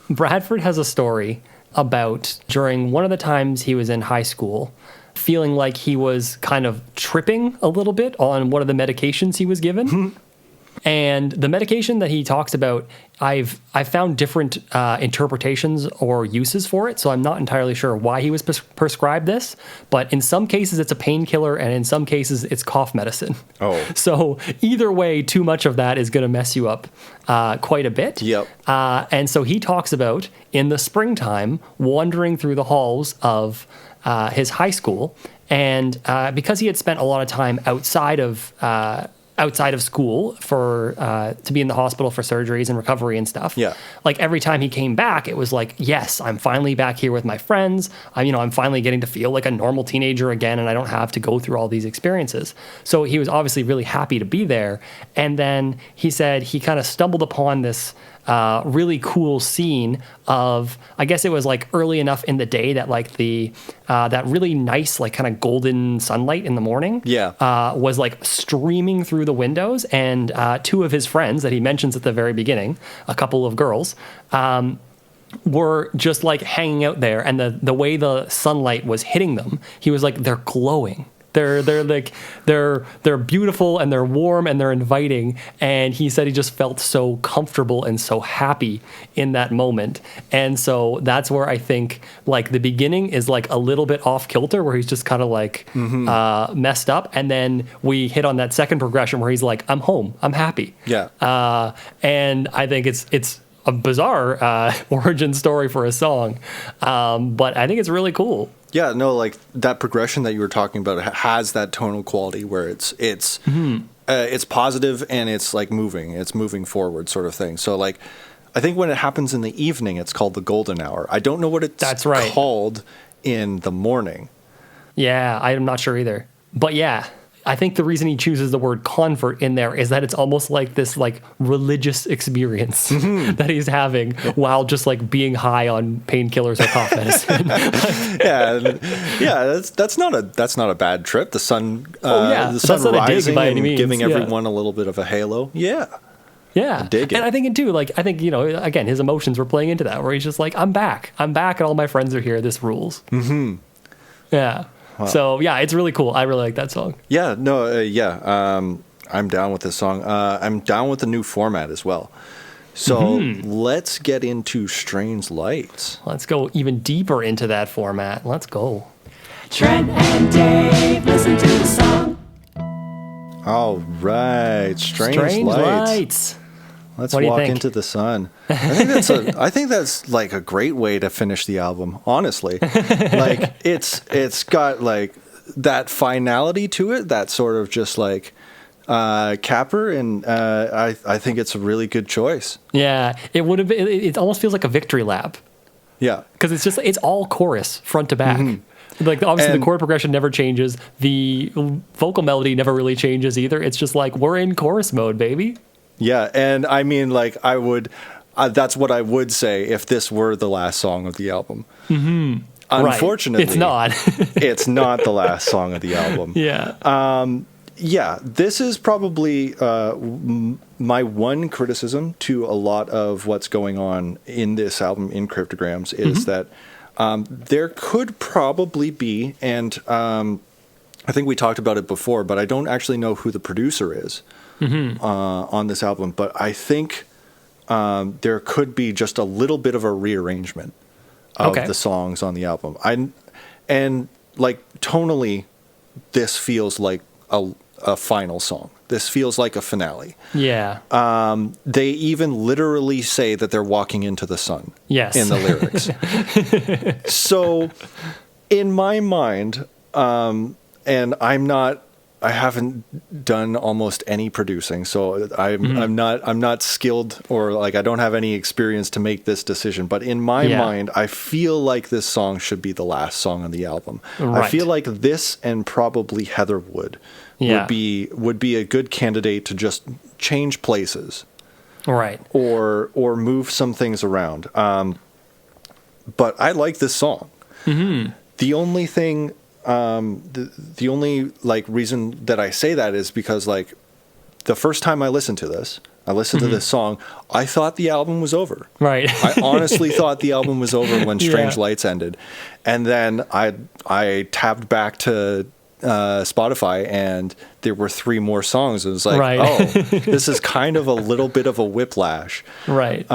Bradford has a story about during one of the times he was in high school, feeling like he was kind of tripping a little bit on one of the medications he was given. And the medication that he talks about, I've found different interpretations or uses for it, so I'm not entirely sure why he was prescribed this. But in some cases, it's a painkiller, and in some cases, it's cough medicine. Oh. So either way, too much of that is going to mess you up quite a bit. Yep. And so he talks about, in the springtime, wandering through the halls of his high school, and because he had spent a lot of time outside of school for to be in the hospital for surgeries and recovery and stuff. Yeah. Like every time he came back, it was like, yes, I'm finally back here with my friends. I'm finally getting to feel like a normal teenager again, and I don't have to go through all these experiences. So he was obviously really happy to be there. And then he said he kind of stumbled upon this really cool scene of, I guess it was like early enough in the day that like the that really nice like kind of golden sunlight in the morning was like streaming through the windows, and two of his friends that he mentions at the very beginning, a couple of girls, were just like hanging out there, and the way the sunlight was hitting them, he was like, they're glowing. They're beautiful, and they're warm, and they're inviting. And he said he just felt so comfortable and so happy in that moment. And so that's where I think like the beginning is like a little bit off kilter, where he's just kind of like messed up. And then we hit on that second progression where he's like, I'm home, I'm happy. Yeah. And I think it's a bizarre origin story for a song. But I think it's really cool. Yeah, no, like that progression that you were talking about has that tonal quality where it's positive, and it's like it's moving forward sort of thing. So like, I think when it happens in the evening, it's called the golden hour. I don't know what it's called in the morning. Yeah, I'm not sure either. But yeah, I think the reason he chooses the word convert in there is that it's almost like this like religious experience that he's having while just like being high on painkillers or cough medicine. That's not a bad trip. The sun, the sun rising and giving everyone a little bit of a halo. Yeah. Yeah. And I think again, his emotions were playing into that, where he's just like, I'm back, and all my friends are here. This rules. Yeah. Wow. So yeah, it's really cool. I really like that song. Yeah, no, I'm down with this song. I'm down with the new format as well. So let's get into Strange Lights. Let's go even deeper into that format. Let's go. Trent and Dave, listen to the song. All right, Strange Lights. Let's walk into the sun. I think that's like a great way to finish the album, honestly. Like it's got like that finality to it, that sort of just like capper, and I think it's a really good choice. Yeah, it would have been, it almost feels like a victory lap. Yeah. Because it's all chorus front to back. Like obviously the chord progression never changes. The vocal melody never really changes either. It's just like, we're in chorus mode, baby. Yeah, and I mean, like, I would, that's what I would say if this were the last song of the album. Unfortunately, it's not. It's not the last song of the album. Yeah. This is probably my one criticism to a lot of what's going on in this album, in Cryptograms, is that there could probably be, and I think we talked about it before, but I don't actually know who the producer is. On this album, but I think there could be just a little bit of a rearrangement of the songs on the album. And like tonally, this feels like a final song. This feels like a finale. Yeah. They even literally say that they're walking into the sun. Yes. In the lyrics. So, in my mind, and I'm not I haven't done almost any producing, so I'm not skilled, or like I don't have any experience to make this decision. But in my mind, I feel like this song should be the last song on the album. Right. I feel like this and probably Heatherwood would be a good candidate to just change places, right, or move some things around. But I like this song. Mm-hmm. The only thing. The only like reason that I say that is because like the first time I listened to this song, I thought the album was over. Right. I honestly thought the album was over when Strange Lights ended. And then I tabbed back to Spotify and there were 3 more songs. It was like, oh, this is kind of a little bit of a whiplash. Right.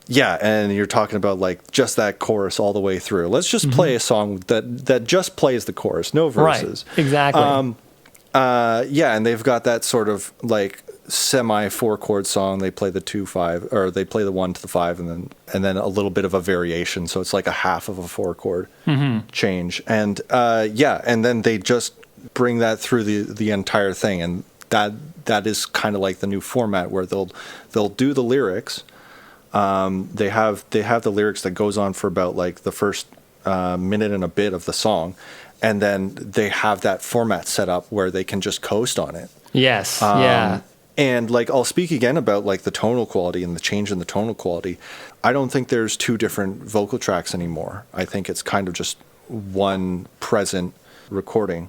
Yeah, and you're talking about like just that chorus all the way through. Let's just play a song that just plays the chorus, no verses. Right. Exactly. Yeah, and they've got that sort of like semi 4-chord song. They play the 2-5, or they play the 1 to the 5, and then a little bit of a variation. So it's like a half of a 4-chord change. And and then they just bring that through the entire thing, and that is kind of like the new format where they'll do the lyrics. They have the lyrics that goes on for about like the first minute and a bit of the song, and then they have that format set up where they can just coast on it. Yes. Yeah. And like I'll speak again about like the tonal quality and the change in the tonal quality. I don't think there's 2 different vocal tracks anymore. I think it's kind of just one present recording.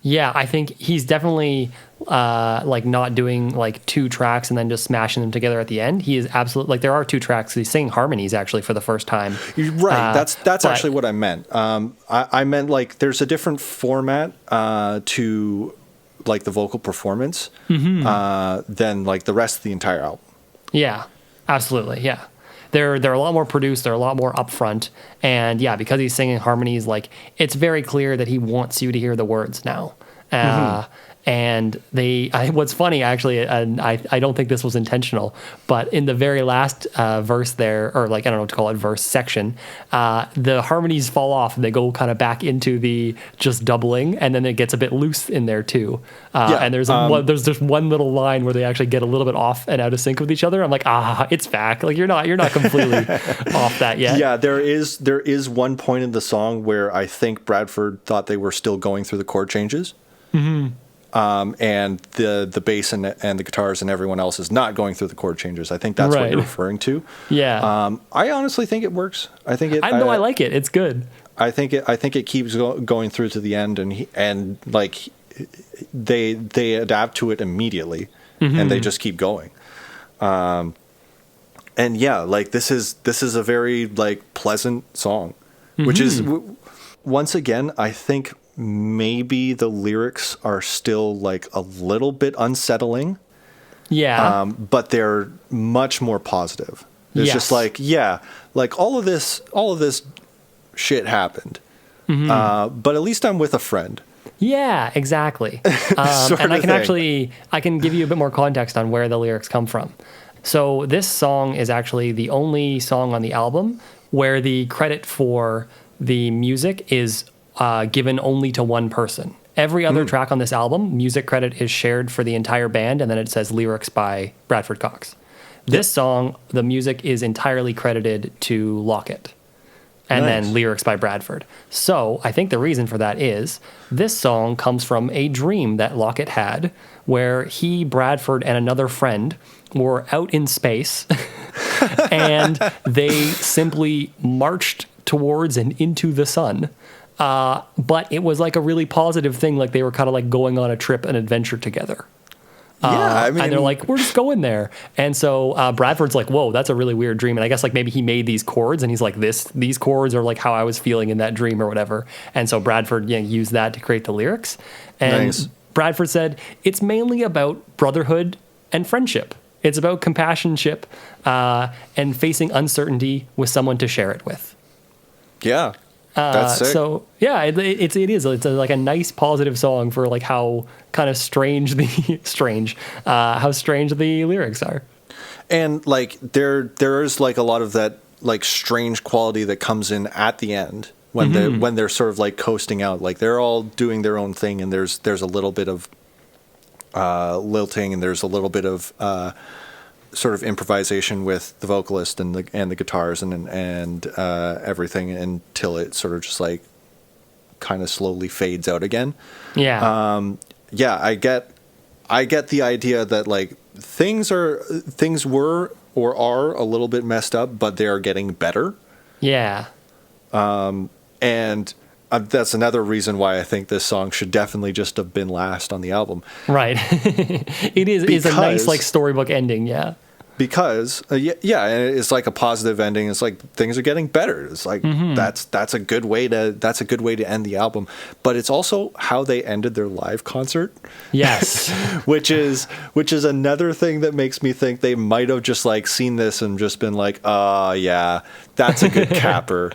Yeah, I think he's definitely like not doing like 2 tracks and then just smashing them together at the end. He is absolutely like there are 2 tracks. He's singing harmonies actually for the first time. Right. That's actually what I meant. I meant like there's a different format to like the vocal performance than like the rest of the entire album. Yeah, absolutely. Yeah. They're a lot more produced. They're a lot more upfront. And yeah, because he's singing harmonies, like it's very clear that he wants you to hear the words now. And what's funny actually, and I don't think this was intentional, but in the very last verse there, or like, I don't know what to call it, verse section, the harmonies fall off and they go kind of back into the just doubling, and then it gets a bit loose in there too. And there's just one little line where they actually get a little bit off and out of sync with each other. I'm like, it's back. Like you're not completely off that yet. Yeah, there is one point in the song where I think Bradford thought they were still going through the chord changes. Mm-hmm. And the bass and the guitars and everyone else is not going through the chord changes. I think that's what you're referring to. Yeah. I honestly think it works. I think it. I like it. It's good. I think it keeps going through to the end, and like they adapt to it immediately, and they just keep going. And yeah, like this is a very like pleasant song, which is once again I think. Maybe the lyrics are still like a little bit unsettling. Yeah. But they're much more positive. It's just like, like all of this shit happened. But at least I'm with a friend. Yeah, exactly. And I can give you a bit more context on where the lyrics come from. So this song is actually the only song on the album where the credit for the music is given only to one person. Every other track on this album, music credit is shared for the entire band, and then it says lyrics by Bradford Cox. This song, the music is entirely credited to Lockett, and then lyrics by Bradford. So I think the reason for that is this song comes from a dream that Lockett had where he, Bradford, and another friend were out in space, and they simply marched towards and into the sun. But it was like a really positive thing. Like they were kind of like going on a trip, an adventure together. And they're like, we're just going there. And so Bradford's like, whoa, that's a really weird dream. And I guess like maybe he made these chords and he's like, these chords are like how I was feeling in that dream or whatever. And so Bradford used that to create the lyrics. And Bradford said, it's mainly about brotherhood and friendship. It's about companionship and facing uncertainty with someone to share it with. Yeah. That's sick. So yeah, it is. It's like a nice positive song for like how kind of strange the lyrics are. And like there is like a lot of that like strange quality that comes in at the end when they're sort of like coasting out. Like they're all doing their own thing, and there's a little bit of lilting, and there's a little bit of sort of improvisation with the vocalist and the guitars and everything, until it sort of just like kind of slowly fades out again. Yeah. I get the idea that like things were or are a little bit messed up, but they are getting better. Yeah. And that's another reason why I think this song should definitely just have been last on the album. Right. It's a nice like storybook ending. Yeah. Because and it's like a positive ending. It's like things are getting better. It's like that's a good way to end the album. But it's also how they ended their live concert. Yes, which is another thing that makes me think they might have just like seen this and just been like, yeah, that's a good capper.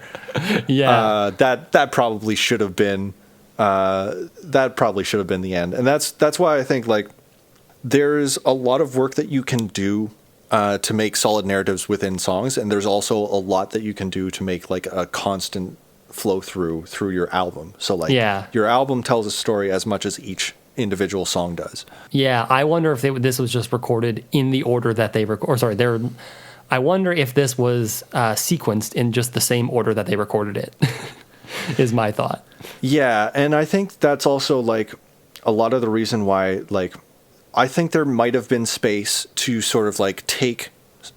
Yeah, that probably should have been the end. And that's why I think like there's a lot of work that you can do to make solid narratives within songs, and there's also a lot that you can do to make like a constant flow through your album. So like your album tells a story as much as each individual song does. Yeah, I wonder if this was just recorded in the order that they I wonder if this was sequenced in just the same order that they recorded it. Is my thought. Yeah, and I think that's also like a lot of the reason why like I think there might have been space to sort of like take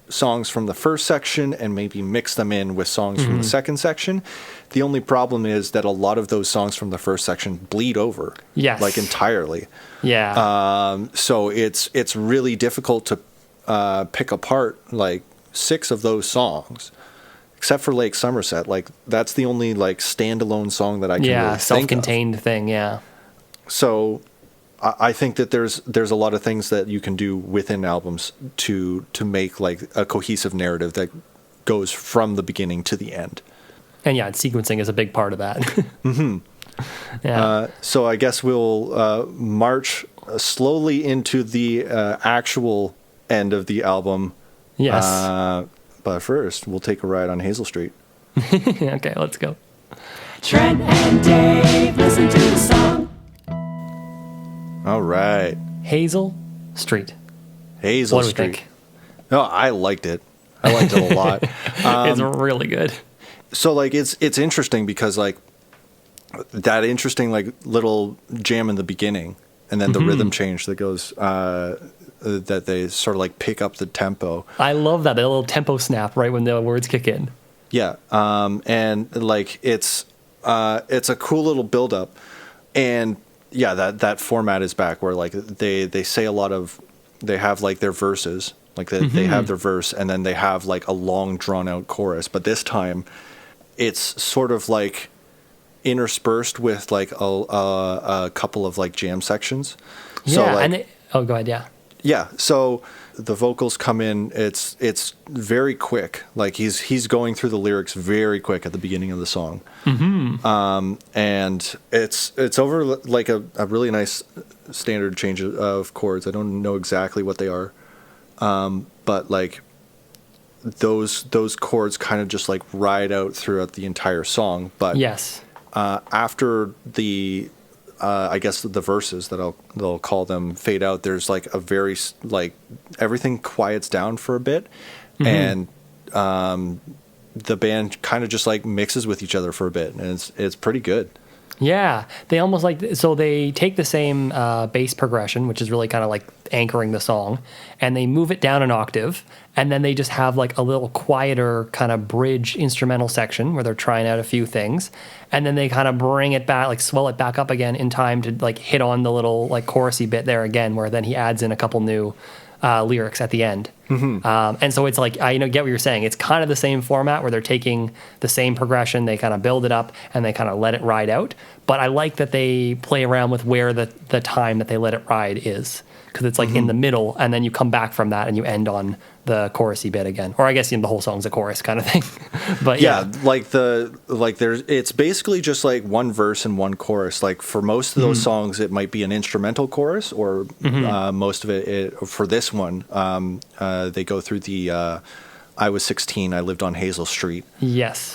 songs from the first section and maybe mix them in with songs from the second section. The only problem is that a lot of those songs from the first section bleed over. Yes. Like entirely. Yeah. So it's really difficult to pick apart like 6 of those songs. Except for Lake Somerset. Like that's the only like standalone song that I can really think of. Self-contained thing, yeah. So I think that there's a lot of things that you can do within albums to make like a cohesive narrative that goes from the beginning to the end. And sequencing is a big part of that. Yeah. So I guess we'll march slowly into the actual end of the album. Yes. But first, we'll take a ride on Hazel Street. Okay, let's go. Trent and Dave, listen to the song. All right. Hazel Street. Hazel Street. What do we think? No, I liked it. I liked it a lot. It's really good. So like it's interesting because like that interesting like little jam in the beginning, and then the rhythm change that goes that they sort of like pick up the tempo. I love that little tempo snap right when the words kick in. Yeah. And like it's a cool little build up, and yeah, that format is back where like they say a lot of, they have like their verses, like they have their verse, and then they have like a long drawn out chorus. But this time, it's sort of like interspersed with like a couple of like jam sections. Yeah, so, like, and go ahead. Yeah. Yeah, so the vocals come in. It's very quick. Like he's going through the lyrics very quick at the beginning of the song, and it's over like a really nice standard change of chords. I don't know exactly what they are, but like those chords kind of just like ride out throughout the entire song. But yes, after the I guess the verses that they'll call them fade out, there's like a very like everything quiets down for a bit, and the band kind of just like mixes with each other for a bit, and it's pretty good. Yeah, they almost they take the same bass progression, which is really kind of like anchoring the song, and they move it down an octave, and then they just have like a little quieter kind of bridge instrumental section where they're trying out a few things, and then they kind of bring it back, like swell it back up again in time to like hit on the little like chorusy bit there again, where then he adds in a couple new lyrics at the end. And so it's like, I get what you're saying. It's kind of the same format where they're taking the same progression, they kind of build it up and they kind of let it ride out. But I like that they play around with where the time that they let it ride is, because it's like in the middle, and then you come back from that and you end on the chorusy bit again. Or I guess the whole song's a chorus kind of thing. But yeah, it's basically just like one verse and one chorus. Like for most of those songs, it might be an instrumental chorus, or most of it for this one, they go through the I was 16, I lived on Hazel Street. Yes.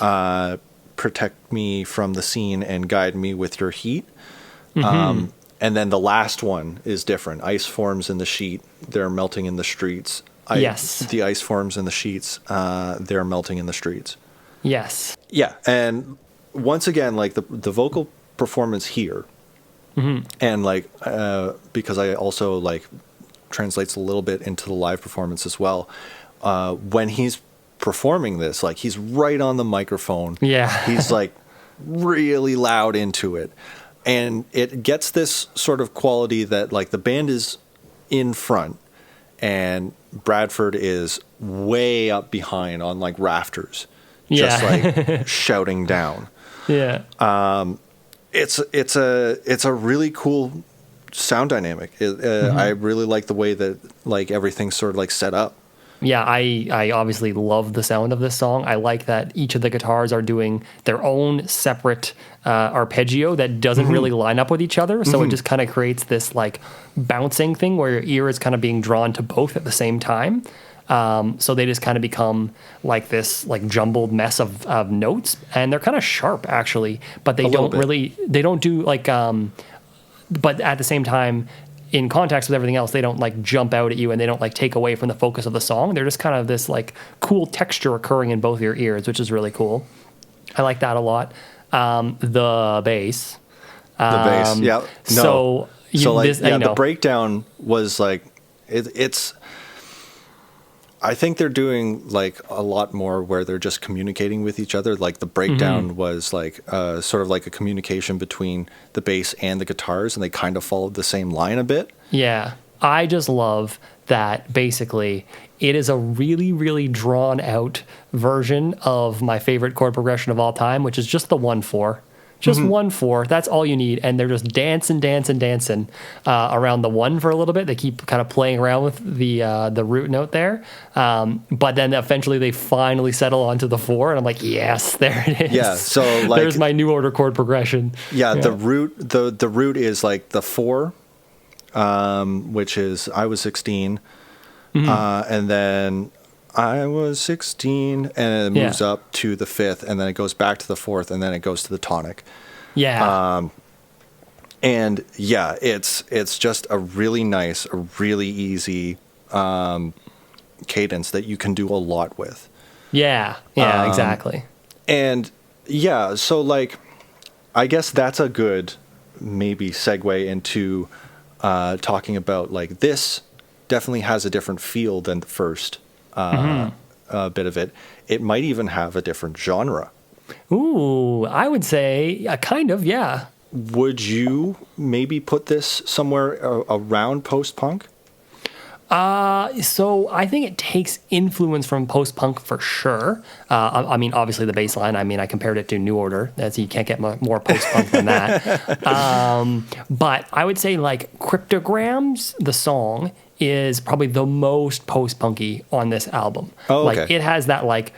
Protect me from the scene and guide me with your heat. And then the last one is different. Ice forms in the sheet, they're melting in the streets. Yes. The ice forms in the sheets, they're melting in the streets. Yes. Yeah, and once again, like the vocal performance here, and like because I also like translates a little bit into the live performance as well. When he's performing this, like he's right on the microphone. Yeah. He's like really loud into it. And it gets this sort of quality that like the band is in front and Bradford is way up behind on like rafters, just like shouting down. Yeah. It's a really cool sound dynamic. I really like the way that like everything's sort of like set up. Yeah, I obviously love the sound of this song. I like that each of the guitars are doing their own separate arpeggio that doesn't really line up with each other. So it just kind of creates this like bouncing thing where your ear is kind of being drawn to both at the same time. So they just kind of become like this like jumbled mess of notes, and they're kind of sharp actually, but they don't do like, but at the same time, in context with everything else, they don't like jump out at you and they don't like take away from the focus of the song. They're just kind of this like cool texture occurring in both your ears, which is really cool. I like that a lot. The bass. Yeah. No. So the breakdown was like, it's, I think they're doing like a lot more where they're just communicating with each other. Like the breakdown was like sort of like a communication between the bass and the guitars, and they kind of followed the same line a bit. Yeah. I just love that basically it is a really, really drawn out version of my favorite chord progression of all time, which is just the 1/4. Just 1/4. That's all you need. And they're just dancing around the 1 for a little bit. They keep kind of playing around with the root note there. But then eventually they finally settle onto the 4. And I'm like, yes, there it is. Yeah. So like, there's my new order chord progression. Yeah. The root is like the 4, which is I was 16. And then I was 16, and it moves up to the 5th, and then it goes back to the 4th, and then it goes to the tonic. Yeah. And yeah, it's just a really nice, a really easy cadence that you can do a lot with. Yeah. Yeah. Exactly. And yeah, so like, I guess that's a good maybe segue into talking about like this definitely has a different feel than the first. Bit of it. It might even have a different genre. Ooh, I would say kind of, yeah. Would you maybe put this somewhere around post-punk? So I think it takes influence from post-punk for sure. I mean, obviously the bass line, I compared it to New Order. You can't get more post-punk than that. But I would say like Cryptograms, the song, is probably the most post-punky on this album. Oh, okay. Like it has that like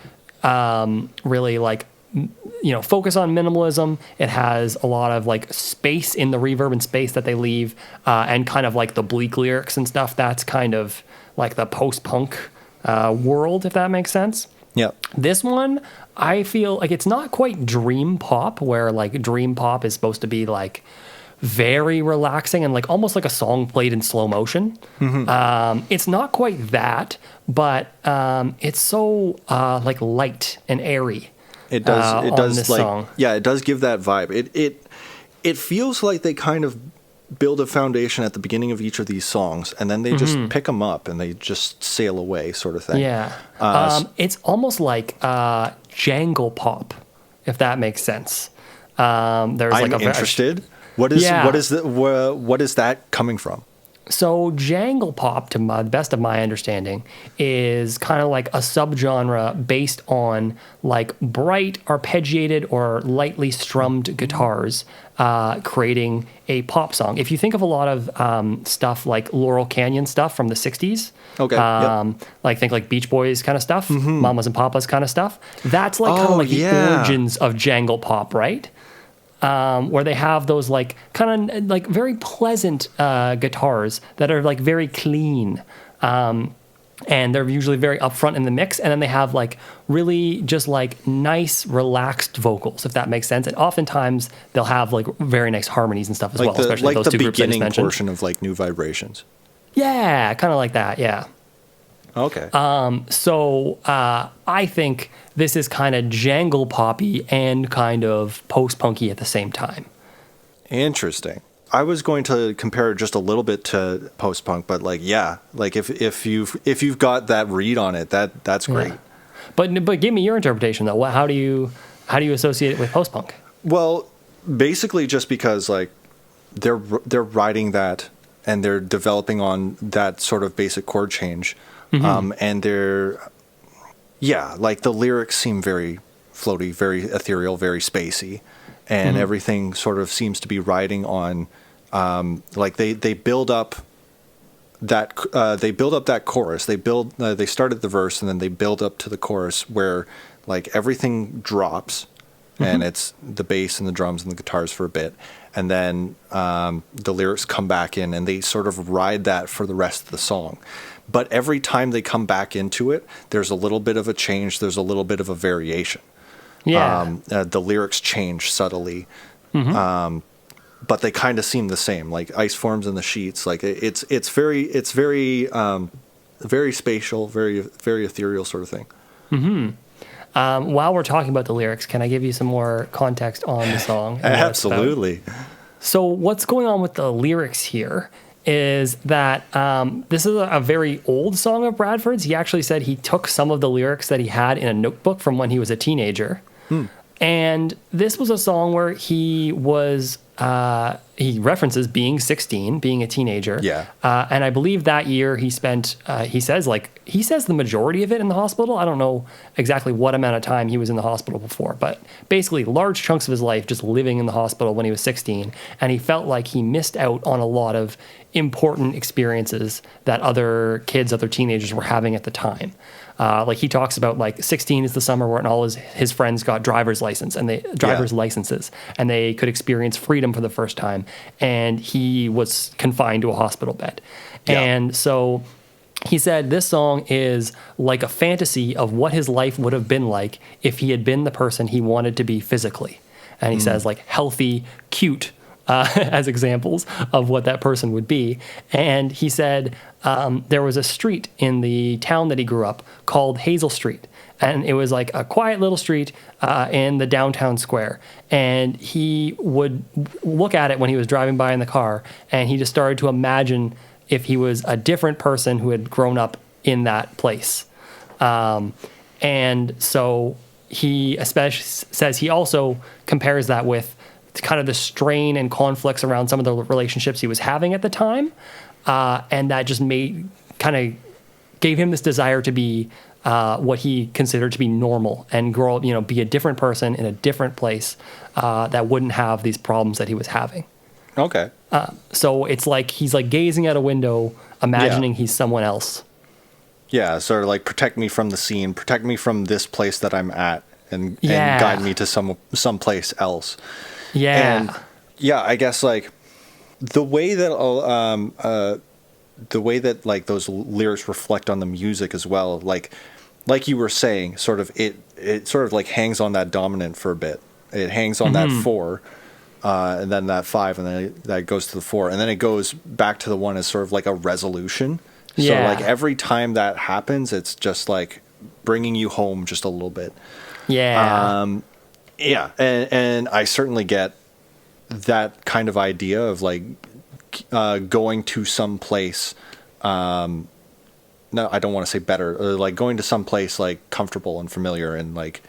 really like, you know, focus on minimalism. It has a lot of like space in the reverb and space that they leave, and kind of like the bleak lyrics and stuff. That's kind of like the post-punk world, if that makes sense. Yeah. This one, I feel like it's not quite dream pop, where like dream pop is supposed to be like very relaxing and like almost like a song played in slow motion. It's not quite that, but it's so like light and airy. It does this like song. Yeah, it does give that vibe. It feels like they kind of build a foundation at the beginning of each of these songs, and then they just pick them up and they just sail away, sort of thing. Yeah, it's almost like jangle pop, if that makes sense. There's like I'm interested. What is that coming from? So jangle pop, to the best of my understanding, is kind of like a subgenre based on like bright, arpeggiated, or lightly strummed guitars, creating a pop song. If you think of a lot of stuff like Laurel Canyon stuff from the 60s, okay, like think like Beach Boys kind of stuff, Mamas and Papas kind of stuff, that's like kind of like the origins of jangle pop, right? Where they have those like kind of like very pleasant guitars that are like very clean. And they're usually very upfront in the mix, and then they have like really just like nice relaxed vocals, if that makes sense. And oftentimes they'll have like very nice harmonies and stuff as like well, especially those two groups I just beginning mentioned. portion of like New Vibrations. Yeah, kind of like that. Yeah. Okay. So I think this is kind of jangle poppy and kind of post punky at the same time. Interesting. I was going to compare it just a little bit to post punk, but like, yeah, like if you've got that read on it, that's great. Yeah. But give me your interpretation though. How do you associate it with post punk? Well, basically just because like they're writing that and they're developing on that sort of basic chord change, and like the lyrics seem very floaty, very ethereal, very spacey, and everything sort of seems to be riding on. Like they build up that chorus. They start at the verse and then they build up to the chorus where like everything drops, and it's the bass and the drums and the guitars for a bit, and then the lyrics come back in and they sort of ride that for the rest of the song. But every time they come back into it, there's a little bit of a change. There's a little bit of a variation. Yeah. The lyrics change subtly. But they kind of seem the same, like ice forms in the sheets. Like it's very very spatial, very ethereal sort of thing. While we're talking about the lyrics, can I give you some more context on the song? Absolutely. So what's going on with the lyrics here is that this is a very old song of Bradford's. He actually said he took some of the lyrics that he had in a notebook from when he was a teenager. And this was a song where he was, he references being 16, being a teenager. Yeah. And I believe that year he spent, he says the majority of it in the hospital. I don't know exactly what amount of time he was in the hospital before, but basically large chunks of his life just living in the hospital when he was 16. And he felt like he missed out on a lot of important experiences that other teenagers were having at the time. Like he talks about like 16 is the summer when all his friends got driver's licenses and they could experience freedom for the first time, and he was confined to a hospital bed. Yeah. And so he said this song is like a fantasy of what his life would have been like if he had been the person he wanted to be physically. And he says like healthy, cute, as examples of what that person would be. And he said there was a street in the town that he grew up called Hazel Street. And it was like a quiet little street in the downtown square. And he would look at it when he was driving by in the car, and he just started to imagine if he was a different person who had grown up in that place. And so he especially says he also compares that with kind of the strain and conflicts around some of the relationships he was having at the time. And that just gave him this desire to be what he considered to be normal and grow up, be a different person in a different place that wouldn't have these problems that he was having. Okay. So it's like he's like gazing out a window, imagining he's someone else. Yeah, sort of like protect me from the scene, protect me from this place that I'm at, and guide me to some place else. Yeah. And yeah, I guess like the way that like those lyrics reflect on the music as well, like you were saying, sort of it sort of like hangs on that dominant for a bit. It hangs on that 4, and then that 5, and then that goes to the 4, and then it goes back to the 1 as sort of like a resolution. So like every time that happens, it's just like bringing you home just a little bit. Yeah. Yeah, and I certainly get that kind of idea of like going to some place. No, I don't want to say better. Like going to some place like comfortable and familiar, and like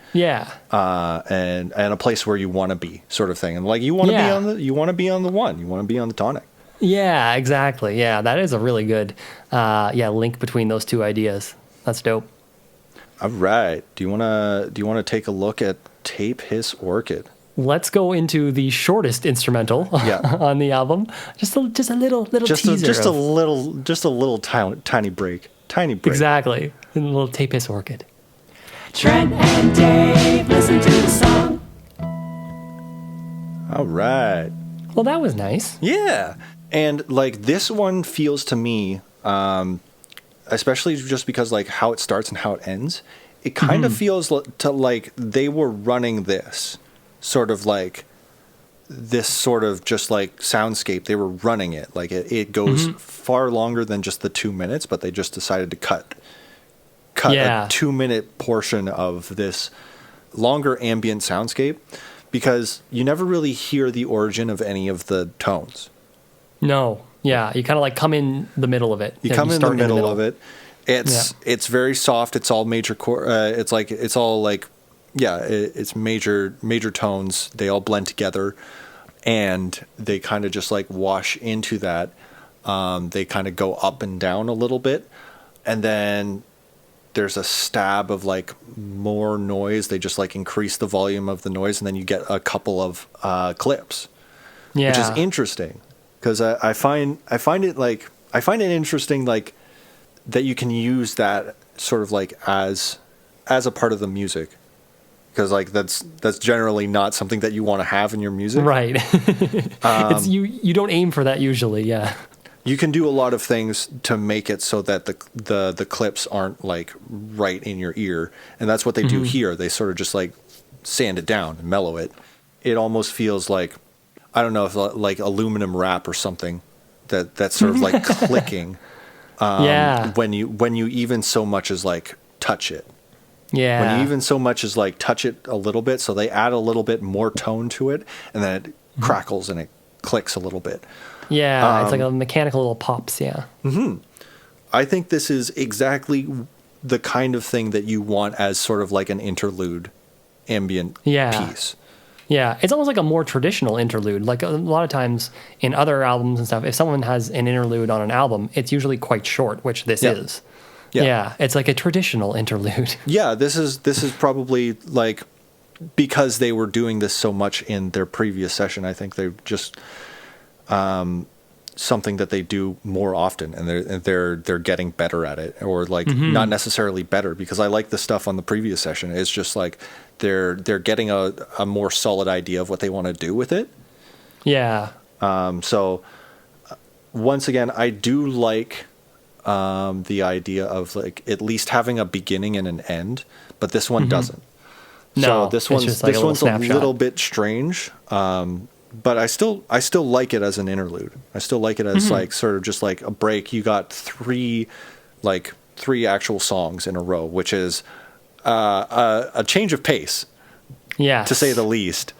and a place where you want to be, sort of thing. And like you want to be on the 1. You want to be on the tonic. Yeah, exactly. Yeah, that is a really good link between those two ideas. That's dope. All right. Do you want to take a look at Tape His Orchid? Let's go into the shortest instrumental on the album. Just a little teaser. Just a little tiny break. Tiny break. Exactly. A little Tape His Orchid. Trent and Dave, listen to the song. All right. Well, that was nice. Yeah. And like this one feels to me especially just because like how it starts and how it ends, it kind of feels to like they were running this sort of like this sort of just like soundscape. They were running it like it goes far longer than just the 2 minutes, but they just decided to cut a 2-minute portion of this longer ambient soundscape because you never really hear the origin of any of the tones. No. Yeah. You kind of like come in the middle of it. You come in the middle of it. It's very soft. It's all major it's major tones. They all blend together and they kind of just like wash into that. They kind of go up and down a little bit. And then there's a stab of like more noise. They just like increase the volume of the noise. And then you get a couple of clips, which is interesting because I find it interesting, like that you can use that sort of like as a part of the music. Because like that's generally not something that you want to have in your music, right? You don't aim for that usually, yeah. You can do a lot of things to make it so that the clips aren't like right in your ear, and that's what they do here. They sort of just like sand it down and mellow it. It almost feels like, I don't know, if like aluminum wrap or something that's sort of like clicking. When you even so much as like touch it. Yeah. When you even so much as like touch it a little bit, so they add a little bit more tone to it, and then it crackles and it clicks a little bit. Yeah, it's like a mechanical little pops, yeah. I think this is exactly the kind of thing that you want as sort of like an interlude ambient piece. Yeah, it's almost like a more traditional interlude. Like a lot of times in other albums and stuff, if someone has an interlude on an album, it's usually quite short, which this is. Yeah, it's like a traditional interlude. Yeah, this is probably like because they were doing this so much in their previous session. I think they're just something that they do more often, and they're getting better at it, or like not necessarily better, because I like the stuff on the previous session. It's just like they're getting a more solid idea of what they want to do with it. Yeah. So once again, I do like the idea of like at least having a beginning and an end, but this one doesn't. No, so this one's a little bit strange, but I still like it as an interlude. I still like it as like sort of just like a break. You got three actual songs in a row, which is a change of pace, to say the least.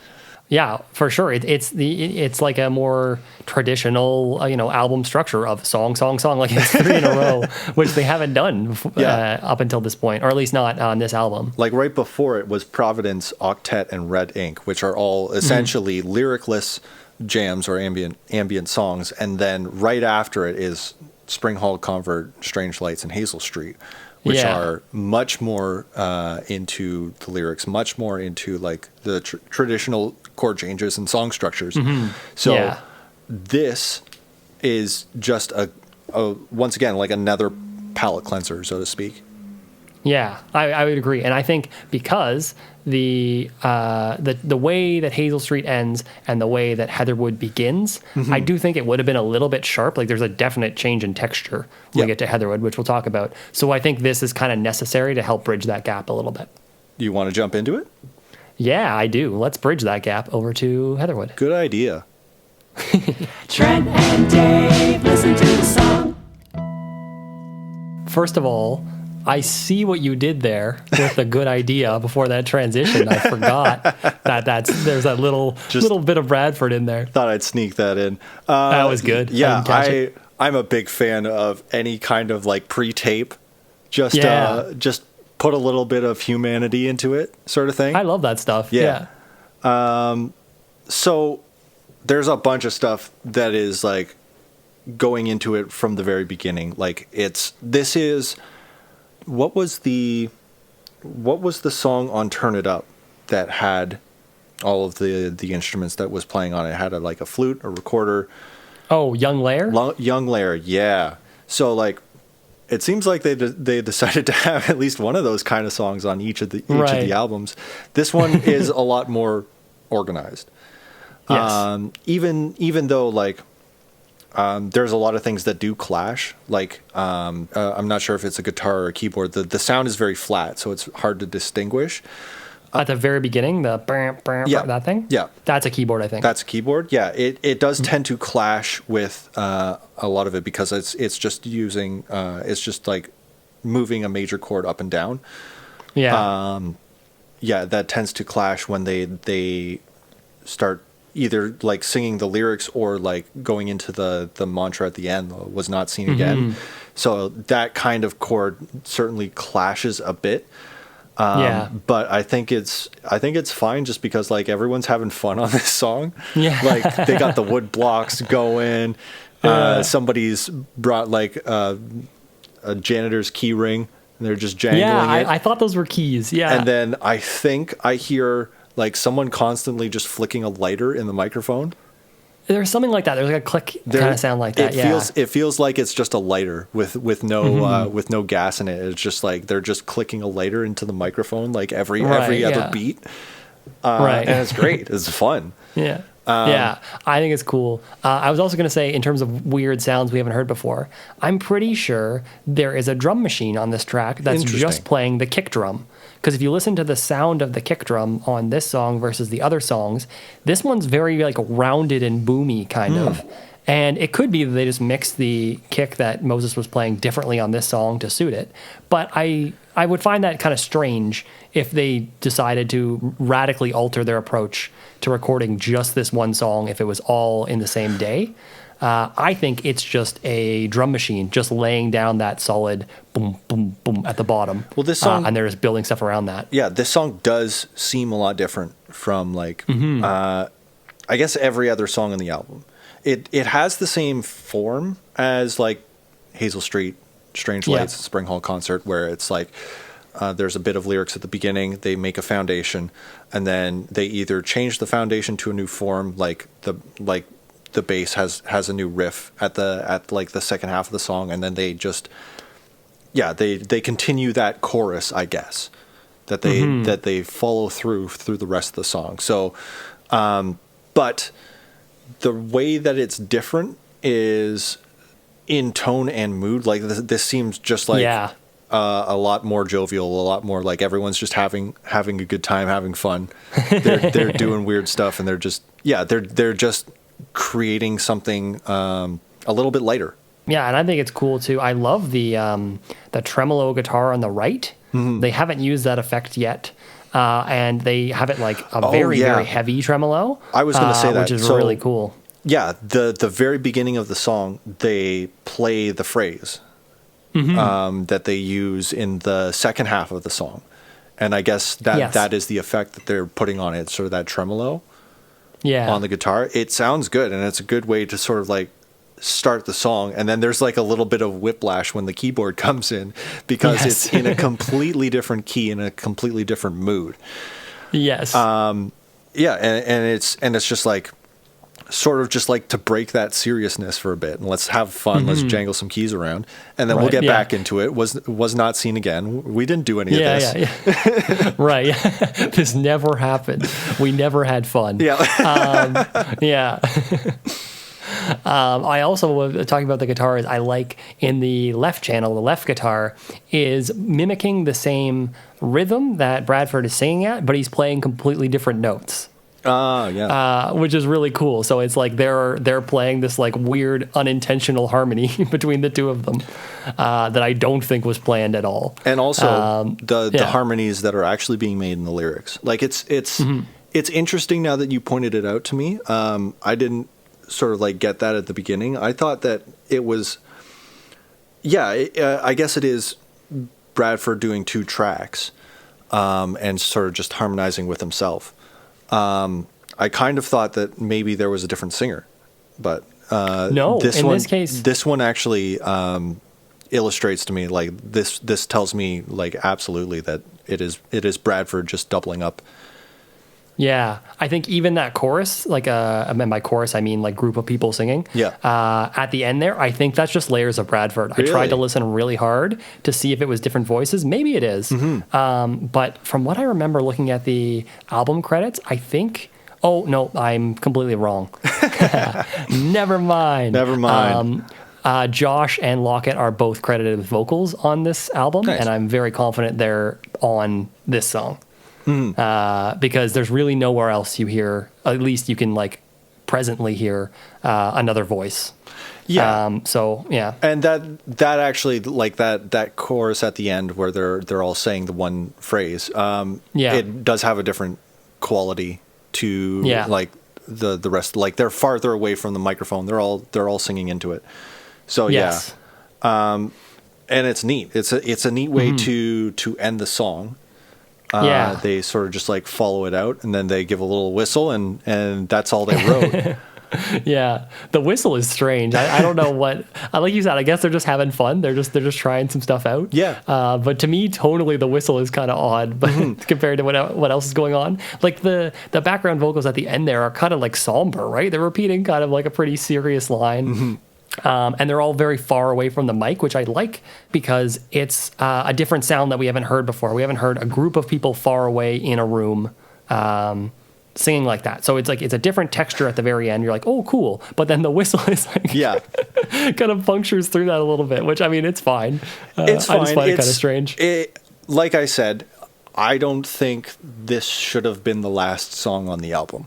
Yeah, for sure. It's like a more traditional, album structure of song, like it's 3 in a row, which they haven't done up until this point, or at least not on this album. Like right before it was Providence, Octet, and Red Ink, which are all essentially lyricless jams or ambient songs, and then right after it is Spring Hall Convert, Strange Lights, and Hazel Street, which are much more into the lyrics, much more into like the traditional chord changes and song structures. So this is just a once again like another palate cleanser, so to speak. Yeah, I would agree, and I think because the way that Hazel Street ends and the way that Heatherwood begins, I do think it would have been a little bit sharp. Like there's a definite change in texture when we get to Heatherwood, which we'll talk about. So I think this is kind of necessary to help bridge that gap a little bit. You want to jump into it? Yeah, I do. Let's bridge that gap over to Heatherwood. Good idea. Trent and Dave, listen to the song. First of all, I see what you did there with the good idea before that transition. I forgot there's that little bit of Bradford in there. Thought I'd sneak that in. That was good. Yeah, I'm a big fan of any kind of like pre-tape. Just put a little bit of humanity into it, sort of thing. I love that stuff. Yeah. So there's a bunch of stuff that is like going into it from the very beginning. Like what was the song on Turn It Up that had all of the instruments that was playing on it? It had a flute, a recorder. Oh, Young Lair? Young Lair, yeah. So like it seems like they decided to have at least one of those kind of songs on each of the albums. This one is a lot more organized. Yes. Even though like there's a lot of things that do clash. Like I'm not sure if it's a guitar or a keyboard. The sound is very flat, so it's hard to distinguish. At the very beginning, the that thing? Yeah. That's a keyboard, I think. That's a keyboard. Yeah, it does tend to clash with a lot of it because it's just using it's just like moving a major chord up and down. Yeah. Yeah, that tends to clash when they start either like singing the lyrics or like going into the mantra at the end, was not seen again. So that kind of chord certainly clashes a bit. But I think it's fine just because like everyone's having fun on this song. Yeah. Like they got the wood blocks going. Somebody's brought like a janitor's key ring and they're just jangling it. I thought those were keys. Yeah. And then I think I hear like someone constantly just flicking a lighter in the microphone. There's something like that. There's like a click kind of sound like that. It feels like it's just a lighter with no gas in it. It's just like they're just clicking a lighter into the microphone like every other beat. And it's great. It's fun. Yeah. I think it's cool. I was also going to say, in terms of weird sounds we haven't heard before, I'm pretty sure there is a drum machine on this track that's just playing the kick drum. Because if you listen to the sound of the kick drum on this song versus the other songs, this one's very like rounded and boomy kind of. And it could be that they just mixed the kick that Moses was playing differently on this song to suit it. But I would find that kind of strange if they decided to radically alter their approach to recording just this one song if it was all in the same day. I think it's just a drum machine just laying down that solid boom, boom, boom at the bottom. Well, this song... and they're just building stuff around that. Yeah, this song does seem a lot different from like, I guess every other song on the album. It has the same form as like Hazel Street, Strange Lights, Spring Hall Concert, where it's like there's a bit of lyrics at the beginning, they make a foundation, and then they either change the foundation to a new form, like the bass has a new riff at like the second half of the song, and then they just they continue that chorus, I guess, that they follow through the rest of the song. So but the way that it's different is in tone and mood. Like this seems just like a lot more jovial, a lot more like everyone's just having a good time, having fun. They're doing weird stuff, and they're just creating something a little bit lighter. Yeah, and I think it's cool too. I love the tremolo guitar on the right. They haven't used that effect yet. And they have it like a very heavy tremolo. I was going to say that, which is really cool. Yeah, the very beginning of the song, they play the phrase that they use in the second half of the song, and I guess that is the effect that they're putting on it, sort of that tremolo. On the guitar, it sounds good, and it's a good way to sort of like start the song, and then there's like a little bit of whiplash when the keyboard comes in because it's in a completely different key, in a completely different mood. And it's just like sort of just like to break that seriousness for a bit, and let's have fun. Let's jangle some keys around, and then we'll get back into it. Was not seen again. We didn't do any of this. Right. This never happened. We never had fun. I also was talking about the guitars. I like in the left channel, the left guitar is mimicking the same rhythm that Bradford is singing at, but he's playing completely different notes. Which is really cool. So it's like they're playing this like weird unintentional harmony between the two of them that I don't think was planned at all. And also the harmonies that are actually being made in the lyrics. Like it's interesting now that you pointed it out to me. I didn't sort of like get that at the beginning. I thought that it was I guess it is Bradford doing two tracks and sort of just harmonizing with himself. I kind of thought that maybe there was a different singer, but no. This case, this one actually illustrates to me like this tells me like absolutely that it is Bradford just doubling up. Yeah, I think even that chorus, like and by chorus I mean like group of people singing. At the end there, I think that's just layers of Bradford. Really? I tried to listen really hard to see if it was different voices. Maybe it is. But from what I remember looking at the album credits, I think Oh, no, I'm completely wrong. Never mind. Never mind. Josh and Lockett are both credited with vocals on this album, Nice. and I'm very confident they're on this song. Because there's really nowhere else you hear, at least you can like presently hear another voice. Yeah. So yeah. And that actually, like that chorus at the end where they're all saying the one phrase, it does have a different quality to like the rest. Like they're farther away from the microphone. They're all singing into it. So yes. and it's neat. It's a neat way to end the song. They sort of just like follow it out, and then they give a little whistle, and that's all they wrote. Yeah, the whistle is strange. I don't know what. Like you said, I guess they're just having fun. They're just trying some stuff out. Yeah. But to me, tonally, the whistle is kind of odd, but compared to what else is going on. Like the background vocals at the end there are kind of like somber, right? They're repeating kind of like a pretty serious line. And they're all very far away from the mic, which I like because it's a different sound that we haven't heard before. We haven't heard a group of people far away in a room singing like that. So it's a different texture at the very end. You're like, oh, cool. But then the whistle is like, kind of punctures through that a little bit, which I mean, it's fine. It's fine. I just find it kind of strange. Like I said, I don't think this should have been the last song on the album.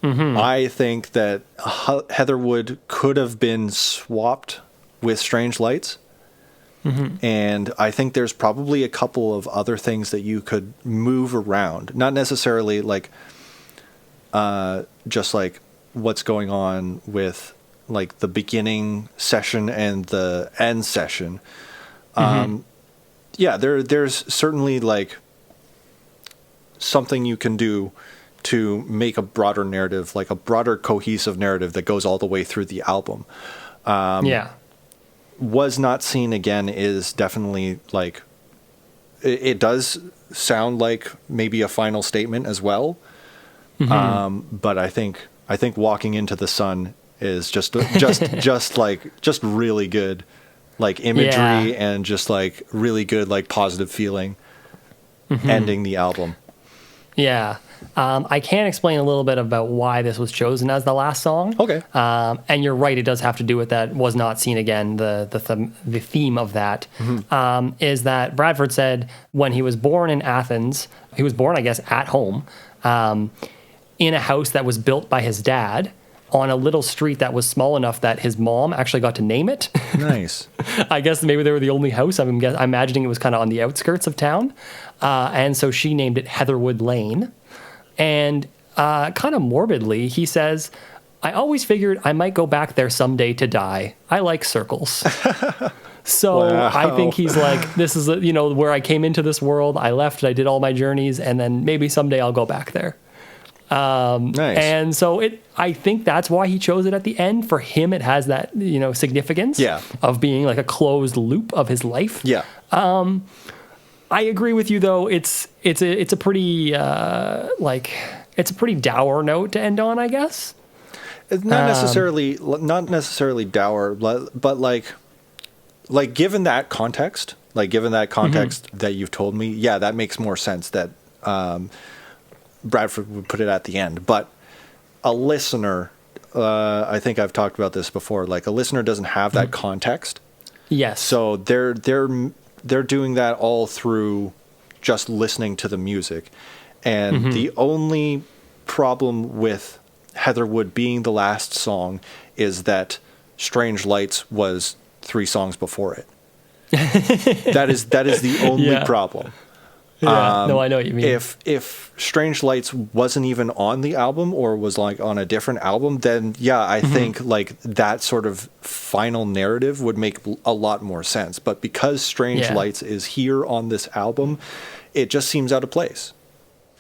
I think that Heatherwood could have been swapped with Strange Lights. And I think there's probably a couple of other things that you could move around. Not necessarily like just like what's going on with like the beginning session and the end session. There's certainly like something you can do to make a broader narrative, like a broader cohesive narrative that goes all the way through the album. Was Not Seen Again is definitely like, it does sound like maybe a final statement as well. But I think Walking Into the Sun is just really good, like imagery and just like really good, like positive feeling ending the album. Yeah. I can explain a little bit about why this was chosen as the last song. Okay. And you're right, it does have to do with that Was Not Seen Again. The theme of that is that Bradford said when he was born in Athens, he was born, I guess, at home, in a house that was built by his dad on a little street that was small enough that his mom actually got to name it. Nice. I guess maybe they were the only house. I'm imagining it was kind of on the outskirts of town. And so she named it Heatherwood Lane. And kind of morbidly, he says, I always figured I might go back there someday to die. I like circles. So wow. I think he's like, this is, where I came into this world. I left, I did all my journeys, and then maybe someday I'll go back there. Nice. And so I think that's why he chose it at the end. For him, it has that, significance of being like a closed loop of his life. Yeah. I agree with you though. It's a pretty it's a pretty dour note to end on, I guess. It's not necessarily dour, but like given that context, that you've told me, that makes more sense that Bradford would put it at the end. But a listener, I think I've talked about this before, like a listener doesn't have that context. Yes. So they're doing that all through just listening to the music. And the only problem with Heatherwood being the last song is that Strange Lights was 3 songs before it. That is the only problem. No, I know what you mean. If Strange Lights wasn't even on the album or was like on a different album, then I think like that sort of final narrative would make a lot more sense. But because Strange Lights is here on this album, it just seems out of place.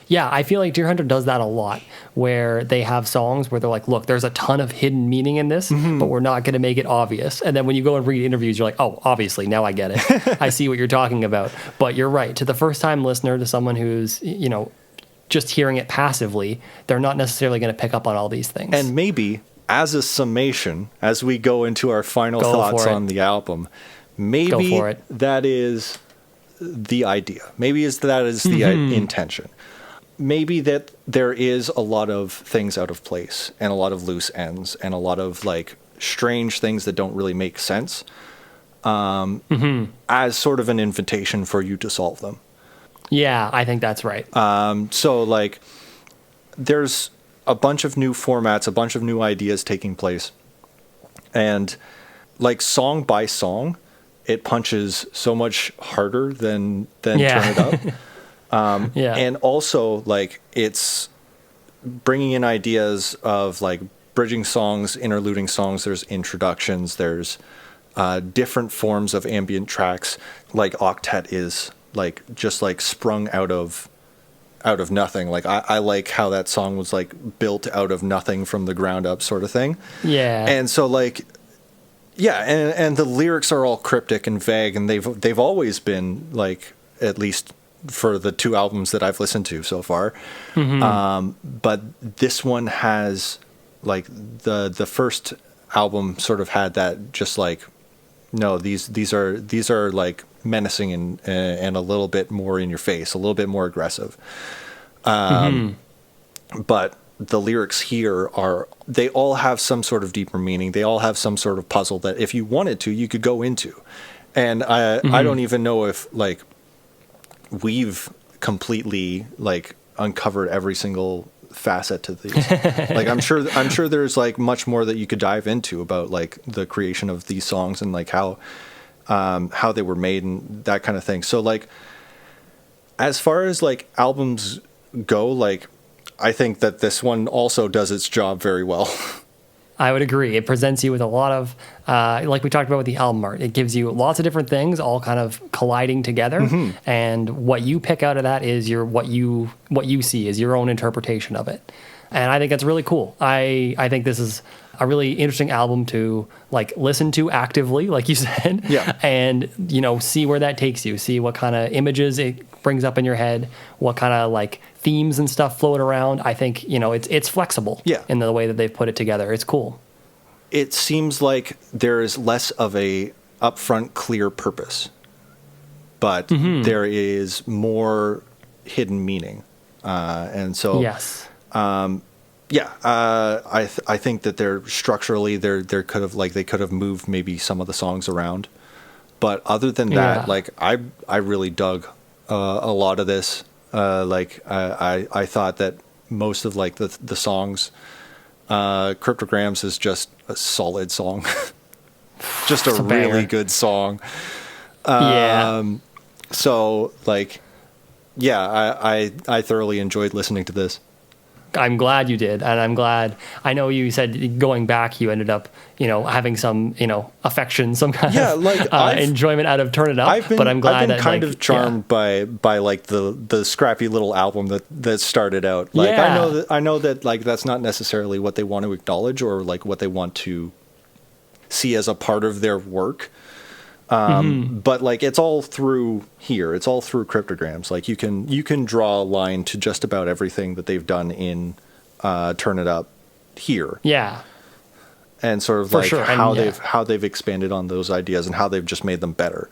Yeah, I feel like Deerhunter does that a lot, where they have songs where they're like, look, there's a ton of hidden meaning in this, but we're not going to make it obvious. And then when you go and read interviews, you're like, oh, obviously, now I get it. I see what you're talking about. But you're right. To the first-time listener, to someone who's, just hearing it passively, they're not necessarily going to pick up on all these things. And maybe, as a summation, as we go into our final thoughts on the album, maybe that is the idea. Maybe that is the intention. maybe that there is a lot of things out of place and a lot of loose ends and a lot of like strange things that don't really make sense, as sort of an invitation for you to solve them. Yeah, I think that's right. So like there's a bunch of new formats, a bunch of new ideas taking place, and like song by song, it punches so much harder than Turn It Up. And also like it's bringing in ideas of like bridging songs, interluding songs. There's introductions. There's different forms of ambient tracks. Like Octet is like just like sprung out of nothing. Like I like how that song was like built out of nothing from the ground up, sort of thing. Yeah. And so like, yeah, and the lyrics are all cryptic and vague, and they've always been, like, at least for the 2 albums that I've listened to so far. But this one has like the first album sort of had that just like, no, these are like menacing and a little bit more in your face, a little bit more aggressive. But the lyrics here they all have some sort of deeper meaning. They all have some sort of puzzle that if you wanted to, you could go into. And I don't even know if like we've completely like uncovered every single facet to these. Like I'm sure there's like much more that you could dive into about like the creation of these songs and like how they were made and that kind of thing. So like as far as like albums go, like I think that this one also does its job very well. I would agree. It presents you with a lot of, like we talked about with the album art, it gives you lots of different things all kind of colliding together. And what you pick out of that is what you see is your own interpretation of it. And I think that's really cool. I think this is a really interesting album to like listen to actively, like you said, and see where that takes you, see what kind of images it brings up in your head, what kind of like themes and stuff float around. I think it's flexible in the way that they've put it together. It's cool. It seems like there is less of a upfront clear purpose, but there is more hidden meaning, and so yes. I think that they're structurally they could have moved maybe some of the songs around, but other than that, like I really dug a lot of this. I thought that most of like the songs, Cryptograms is just a solid song, just a really good song. So like, I thoroughly enjoyed listening to this. I'm glad you did, and I'm glad. I know you said going back, you ended up, having some, affection, some kind of enjoyment out of Turn It Up. But I'm glad I've been kind of charmed by like the scrappy little album that started out. Like I know that like that's not necessarily what they want to acknowledge or like what they want to see as a part of their work. But like it's all through here. It's all through Cryptograms. Like you can draw a line to just about everything that they've done in Turn It Up here. Yeah. And sort of like how they've expanded on those ideas and how they've just made them better.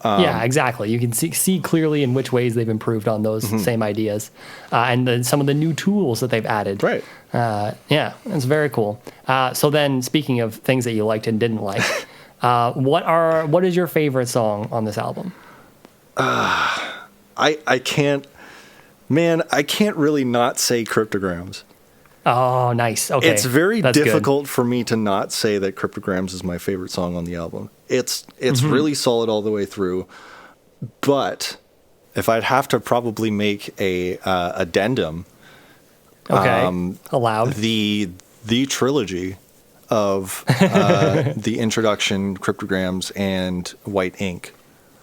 Exactly. You can see clearly in which ways they've improved on those same ideas, and then some of the new tools that they've added. Right. It's very cool. So then, speaking of things that you liked and didn't like. What is your favorite song on this album? I can't really not say Cryptograms. Oh, nice. Okay. It's very difficult for me to not say that Cryptograms is my favorite song on the album. It's really solid all the way through. But if I'd have to probably make a addendum, allowed the trilogy of the introduction, Cryptograms, and White Ink,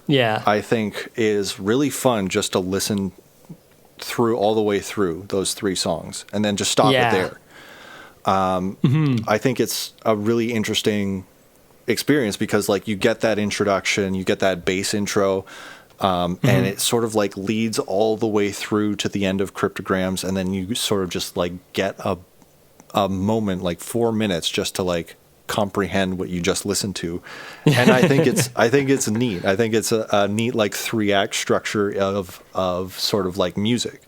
I think is really fun just to listen through all the way through those 3 songs and then just stop it there. I think it's a really interesting experience because like you get that introduction, you get that bass intro, and it sort of like leads all the way through to the end of Cryptograms, and then you sort of just like get a moment, like 4 minutes, just to like comprehend what you just listened to. And I think it's neat. I think it's a neat like 3-act structure of sort of like music.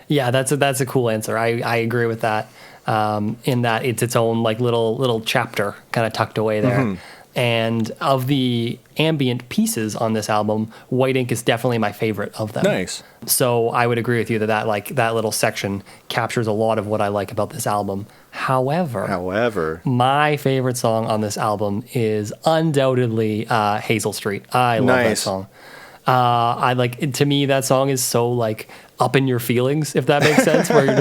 Yeah, that's a cool answer. I agree with that. In that it's its own like little chapter kind of tucked away there. And of the ambient pieces on this album, White Ink is definitely my favorite of them. Nice. So I would agree with you that little section captures a lot of what I like about this album. However, my favorite song on this album is undoubtedly Hazel Street. I love that song. To me, that song is so like up in your feelings, if that makes sense, where you're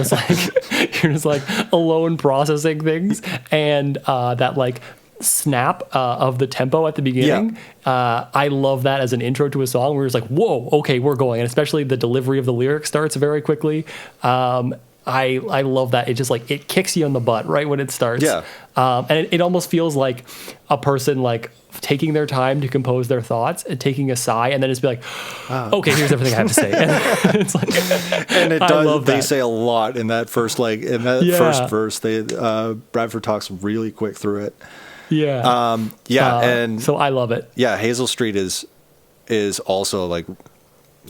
just like alone processing things, and that like snap of the tempo at the beginning. I love that as an intro to a song where it's like, whoa, okay, we're going. And especially the delivery of the lyrics starts very quickly. I love that. It just like, it kicks you in the butt right when it starts. Yeah. And it almost feels like a person like taking their time to compose their thoughts and taking a sigh and then just be like, okay, here's everything I have to say. And it's like, and it does, they say a lot in that first, first verse. Bradford talks really quick through it. Yeah. And so I love it. Yeah. Hazel Street is also like,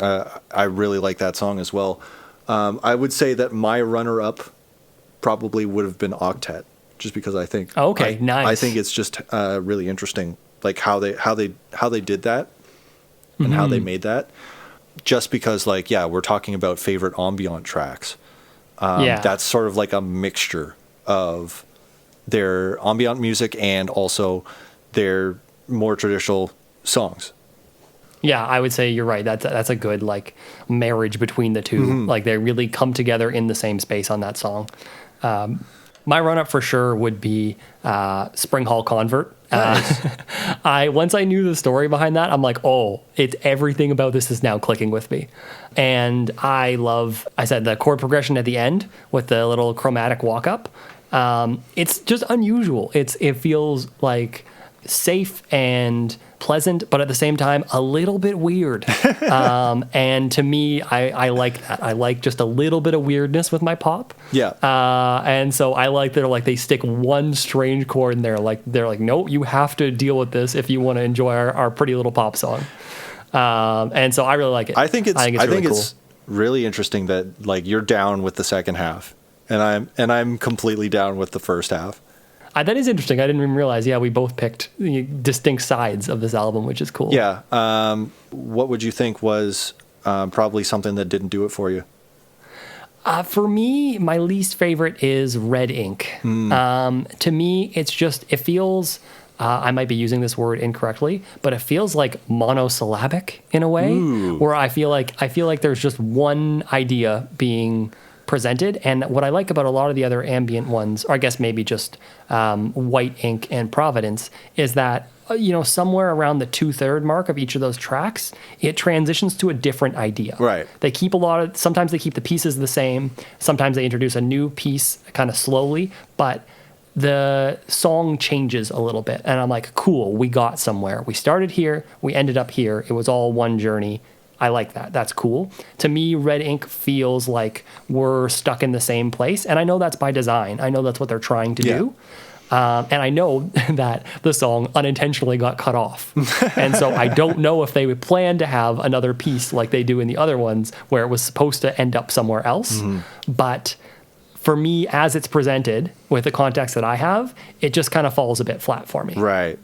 I really like that song as well. I would say that my runner-up probably would have been Octet, just because I think. Okay, nice. I think it's just really interesting, like how they did that, and how they made that. Just because, like, we're talking about favorite ambient tracks. That's sort of like a mixture of their ambient music and also their more traditional songs. Yeah, I would say you're right. That's a good like marriage between the two. Like they really come together in the same space on that song. My run-up for sure would be Spring Hall Convert. Nice. Once I knew the story behind that, I'm like, oh, it's everything about this is now clicking with me. And I said the chord progression at the end with the little chromatic walk-up. It's just unusual. It feels like safe and pleasant, but at the same time a little bit weird. And to me, I like that. I like just a little bit of weirdness with my pop. Yeah. And so I like they stick one strange chord in there. Like they're like, no, you have to deal with this if you want to enjoy our pretty little pop song. And so I really like it. I think it's really cool. It's really interesting that like you're down with the second half, and I'm completely down with the first half. That is interesting. I didn't even realize. Yeah, we both picked distinct sides of this album, which is cool. Yeah. What would you think was probably something that didn't do it for you? For me, my least favorite is Red Ink. To me, it feels, I might be using this word incorrectly, but it feels like monosyllabic in a way, where I feel like there's just one idea being presented. And what I like about a lot of the other ambient ones, or I guess maybe just White Ink and Providence, is that somewhere around the 2/3 mark of each of those tracks, it transitions to a different idea. Right. They keep sometimes they keep the pieces the same, sometimes they introduce a new piece kind of slowly, but the song changes a little bit. And I'm like, cool, we got somewhere. We started here, we ended up here. It was all one journey. I like that. That's cool. To me, Red Ink feels like we're stuck in the same place. And I know that's by design. I know that's what they're trying to do. And I know that the song unintentionally got cut off. And so I don't know if they would plan to have another piece like they do in the other ones where it was supposed to end up somewhere else. But for me, as it's presented with the context that I have, it just kind of falls a bit flat for me. Right.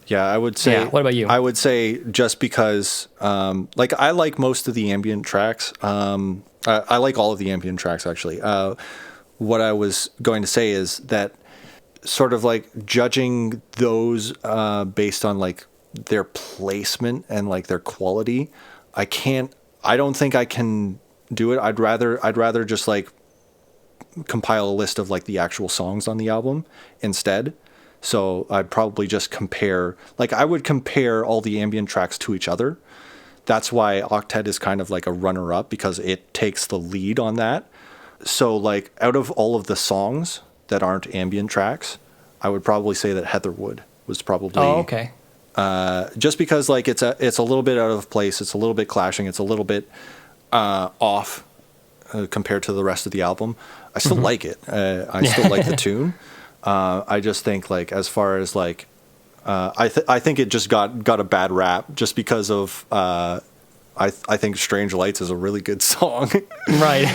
Yeah, I would say. Yeah, what about you? I would say just because, I like most of the ambient tracks. I like all of the ambient tracks, actually. What I was going to say is that sort of like judging those based on like their placement and like their quality, I don't think I can do it. I'd rather just like compile a list of like the actual songs on the album instead. So I'd probably just I would compare all the ambient tracks to each other. That's why Octet is kind of like a runner-up, because it takes the lead on that. So like out of all of the songs that aren't ambient tracks, I would probably say that Heatherwood was probably... Oh, okay. Just because like it's a little bit out of place, it's a little bit clashing, it's a little bit off compared to the rest of the album. I still like it. I still like the tune. I just think like as far as like I think it just got a bad rap just because of I think Strange Lights is a really good song. Right.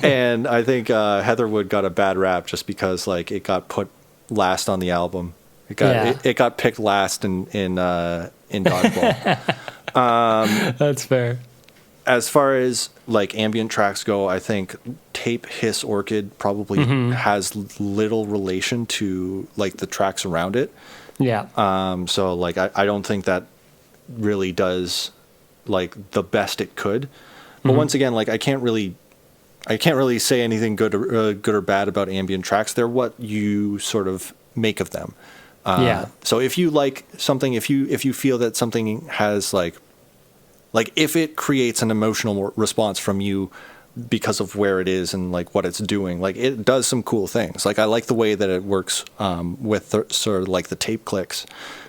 And I think Heatherwood got a bad rap just because like it got put last on the album. It got picked last in Dodgeball. That's fair. As far as like ambient tracks go, I think Tape Hiss Orchid probably has little relation to like the tracks around it. Yeah. So like I don't think that really does like the best it could. But once again, like I can't really say anything good or bad about ambient tracks. They're what you sort of make of them. So if you like something, if you feel that something has like if it creates an emotional response from you because of where it is and like what it's doing, like it does some cool things. Like I like the way that it works with sort of like the tape clicks,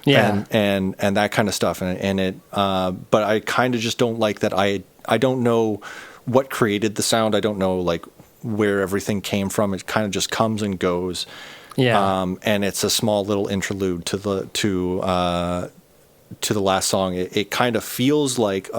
and that kind of stuff. And it, but I kind of just don't like that. I don't know what created the sound. I don't know like where everything came from. It kind of just comes and goes. Yeah. And it's a small little interlude to the last song. It kind of feels like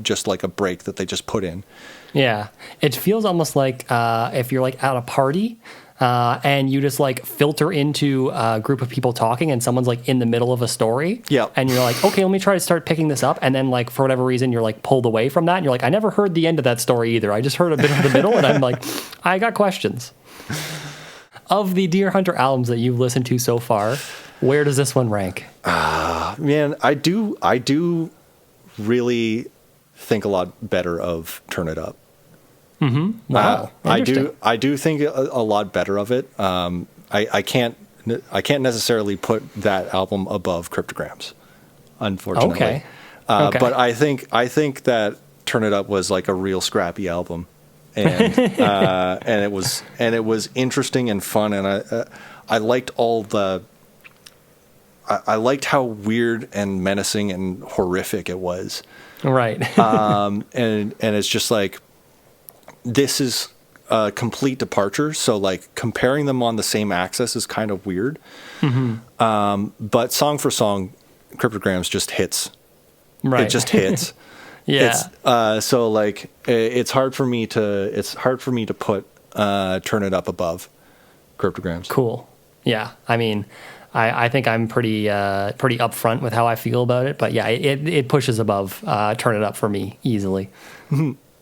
just like a break that they just put in. Yeah. It feels almost like if you're like at a party and you just like filter into a group of people talking and someone's like in the middle of a story. Yeah. And you're like, okay, let me try to start picking this up. And then like for whatever reason, you're like pulled away from that. And you're like, I never heard the end of that story either. I just heard a bit of the middle and I'm like, I got questions. Of the Deerhunter albums that you've listened to so far, where does this one rank? Man, I do really think a lot better of Turn It Up. Mm-hmm. Wow. I do think a lot better of it. I can't necessarily put that album above Cryptograms, unfortunately. Okay. But I think that Turn It Up was like a real scrappy album. And and it was interesting and fun, and I liked I liked how weird and menacing and horrific it was. Right. And it's just like, this is a complete departure. So like comparing them on the same axis is kind of weird. Mm-hmm. But song for song, Cryptograms just hits. Right. It just hits. Yeah. So like it's hard for me to put Turn It Up above Cryptograms. Cool. Yeah. I mean, I think I'm pretty upfront with how I feel about it, but yeah, it pushes above Turn It Up for me easily.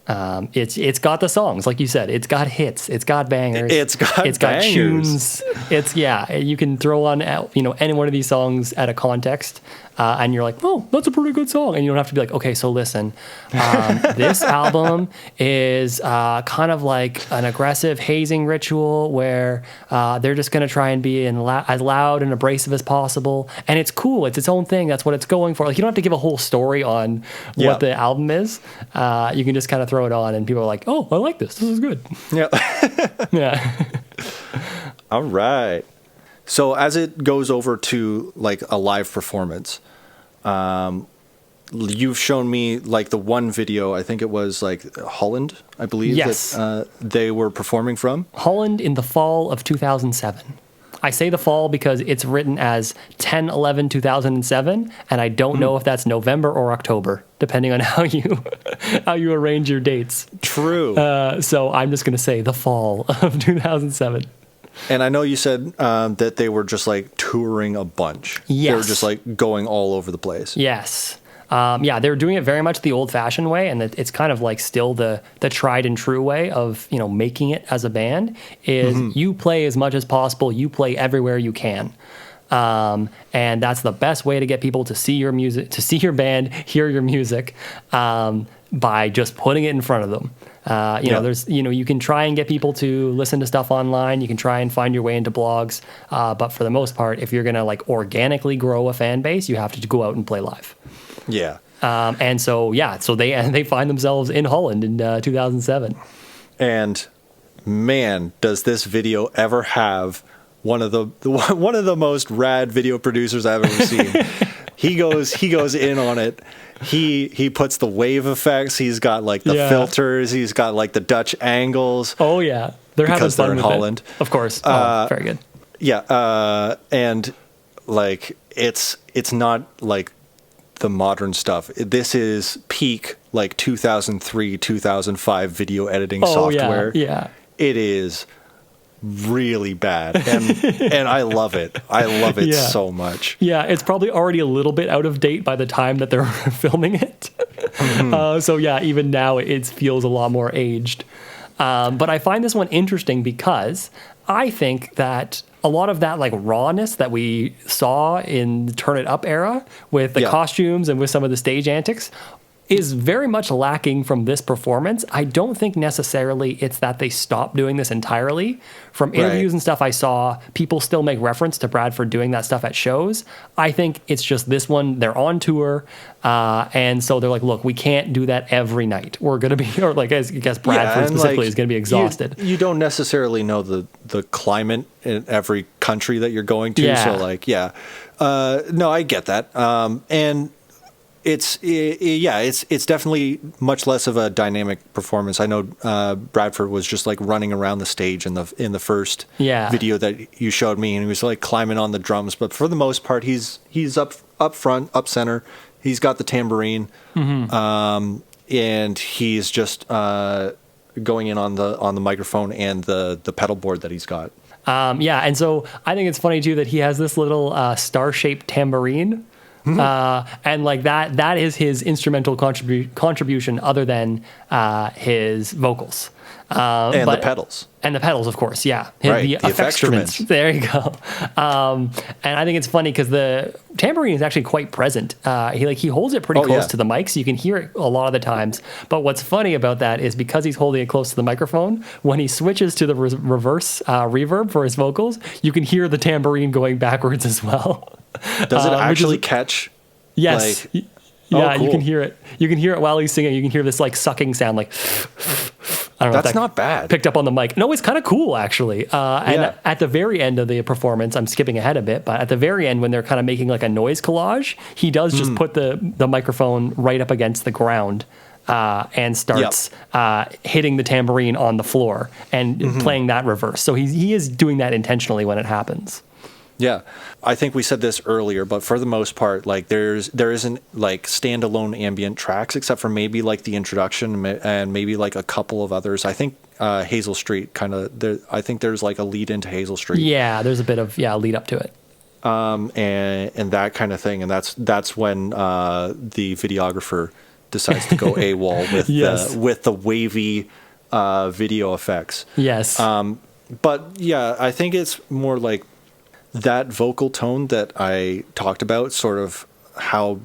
It's got the songs, like you said. It's got hits. It's got bangers. It's got tunes. You can throw on any one of these songs at a context, and you're like, oh, that's a pretty good song, and you don't have to be like, okay, so listen, this album is kind of like an aggressive hazing ritual where they're just going to try and be as loud and abrasive as possible, and it's cool. It's its own thing. That's what it's going for. Like, you don't have to give a whole story on what the album is. You can just kind of throw it on, and people are like, oh, I like this. This is good. Yeah. Yeah. All right. So as it goes over to like a live performance, you've shown me like the one video, I think it was like Holland, I believe, yes, that they were performing from. Holland in the fall of 2007. I say the fall because it's written as 10/11/2007, and I don't know if that's November or October, depending on how you arrange your dates. True. So I'm just going to say the fall of 2007. And I know you said that they were just like touring a bunch. Yes. They were just like going all over the place. Yes. They're doing it very much the old-fashioned way, and it's kind of like still the tried and true way of making it as a band. Is you play as much as possible, you play everywhere you can, and that's the best way to get people to see your music, to see your band, hear your music, by just putting it in front of them. There's you can try and get people to listen to stuff online. You can try and find your way into blogs, but for the most part, if you're gonna like organically grow a fan base, you have to go out and play live. Yeah. So they find themselves in Holland in 2007. And man, does this video ever have one of the most rad video producers I've ever seen. He goes in on it. He puts the wave effects. He's got like the filters. He's got like the Dutch angles. Oh yeah, they're having fun in with Holland, it. Of course. Very good. Yeah, and like it's not like the modern stuff. This is peak like 2003, 2005 video editing Oh, software. yeah. It is really bad, and I love it. I love it so much. Yeah, it's probably already a little bit out of date by the time that they're filming it. So yeah, even now it feels a lot more aged. But I find this one interesting because I think that a lot of that like rawness that we saw in the Turn It Up era with the costumes and with some of the stage antics is very much lacking from this performance. I don't think necessarily it's that they stopped doing this entirely. From interviews and stuff I saw, people still make reference to Bradford doing that stuff at shows. I think it's just this one, they're on tour, and so they're like, look, we can't do that every night. We're going to be, or like, I guess Bradford specifically is going to be exhausted. You don't necessarily know the climate in every country that you're going to. Yeah. So like, no, I get that. And it's definitely much less of a dynamic performance. I know Bradford was just like running around the stage in the first video that you showed me, and he was like climbing on the drums. But for the most part, he's up front, up center. He's got the tambourine, and he's just going in on the microphone and the pedal board that he's got. And so I think it's funny too that he has this little star-shaped tambourine. And like that is his instrumental contribution other than his vocals. And the pedals. And the pedals, of course, yeah. Right, the effectstruments. There you go. And I think it's funny because the tambourine is actually quite present. He holds it pretty close to the mic, so you can hear it a lot of the times. But what's funny about that is because he's holding it close to the microphone, when he switches to the reverse reverb for his vocals, you can hear the tambourine going backwards as well. Does it actually catch? Yes. Like, cool. You can hear it. You can hear it while he's singing. You can hear this like sucking sound, like I don't know. That's not bad. Picked up on the mic. No, it's kind of cool actually. And at the very end of the performance, I'm skipping ahead a bit, but at the very end when they're kind of making like a noise collage, he does just put the microphone right up against the ground. And starts hitting the tambourine on the floor and playing that reverse. So he is doing that intentionally when it happens. Yeah, I think we said this earlier, but for the most part, like there isn't like standalone ambient tracks except for maybe like the introduction and maybe like a couple of others. I think Hazel Street kind of there. I think there's like a lead into Hazel Street. Yeah, there's a bit of lead up to it. And that kind of thing, and that's when the videographer decides to go AWOL with the wavy video effects. Yes. But yeah, I think it's more like that vocal tone that I talked about, sort of how